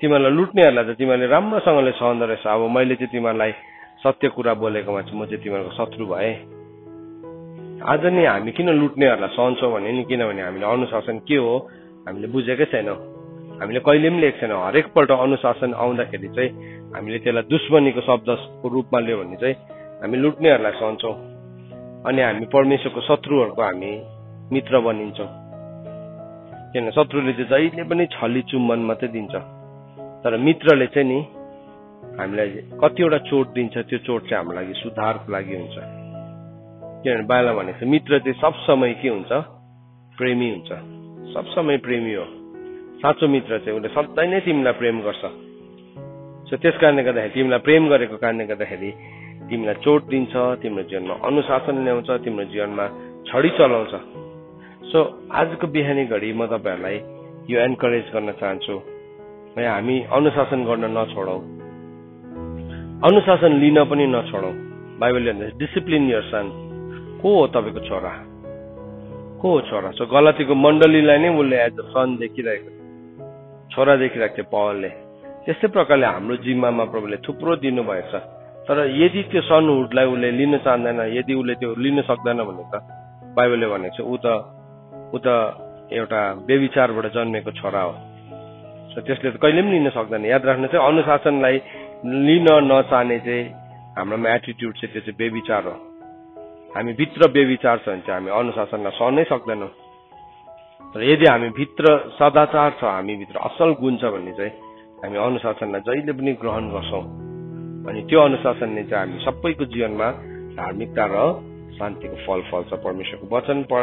तिमीहरूलाई लुट्नेहरूलाई त तिमीहरूले राम्रोसँगले सहँदो रहेछ। अब मैले चाहिँ तिमीहरूलाई सत्य कुरा बोलेकोमा चाहिँ म चाहिँ तिमीहरूको शत्रु भए। आज नि हामी किन लुट्नेहरूलाई सहन्छौँ भने नि, किनभने हामीले अनुशासन के हो हामीले बुझेकै छैनौँ, हामीले कहिले पनि लेखेको छैनौँ। हरेकपल्ट अनुशासन आउँदाखेरि चाहिँ हामीले त्यसलाई दुश्मनीको शब्दको रूपमा लियो भने चाहिँ हामी लुट्नेहरूलाई सहन्छौँ अनि हामी परमेश्वरको शत्रुहरूको हामी मित्र बनिन्छौँ। किन शत्रुले चाहिँ जहिले पनि छली चुम्बन मात्रै दिन्छ, तर मित्रले चाहिँ नि हामीलाई कतिवटा चोट दिन्छ, त्यो चोट चाहिँ हाम्रो लागि सुधारको लागि हुन्छ। किनभने बाइबलमा भनेको छ मित्र चाहिँ सब समय के हुन्छ, प्रेमी हुन्छ, सब समय प्रेमी हो। साँचो मित्र चाहिँ उसले सधैँ नै तिमीलाई प्रेम गर्छ। सो त्यस कारणले गर्दाखेरि तिमीलाई प्रेम गरेको कारणले गर्दाखेरि तिमीलाई चोट दिन्छ, तिम्रो जीवनमा अनुशासन ल्याउँछ, तिम्रो जीवनमा छडी चलाउँछ। सो आजको बिहानी घडी म तपाईँहरूलाई यो एन्करेज गर्न चाहन्छु, हामी अनुशासन गर्न नछोडौँ, अनुशासन लिन पनि नछोडौँ। बाइबलले भन्छ डिसिप्लिन योर सन। को हो तपाईँको छोरा, को हो छोरा? सो गलातीको मण्डलीलाई नै उसले एज अ सन देखिरहेको, छोरा देखिरहेको थियो पौलले। त्यस्तै प्रकारले हाम्रो जिम्मामा प्रभुले थुप्रो दिनुभएको छ, तर यदि त्यो सनहुडलाई उसले लिन चाहँदैन, यदि उसले त्यो लिन सक्दैन भने त बाइबलले भनेको छ ऊ त एउटा व्यभिचारबाट जन्मेको छोरा हो। सो त्यसले त कहिले पनि लिन सक्दैन। याद राख्नु चाहिँ अनुशासनलाई लिन नचाहने चाहिँ हाम्रोमा एटिट्युड चाहिँ त्यो चाहिँ व्यभिचार हो। हामी भित्र व्यभिचार छ भने चाहिँ हामी अनुशासनलाई सहनै सक्दैनौँ। तर यदि हामी भित्र सदाचार छ, हामी भित्र असल गुण छ भने चाहिँ हामी अनुशासनलाई जहिले पनि ग्रहण गर्छौँ अनि त्यो अनुशासनले चाहिँ हामी सबैको जीवनमा धार्मिकता र शान्तिको फल फल्छ। परमेश्वरको वचन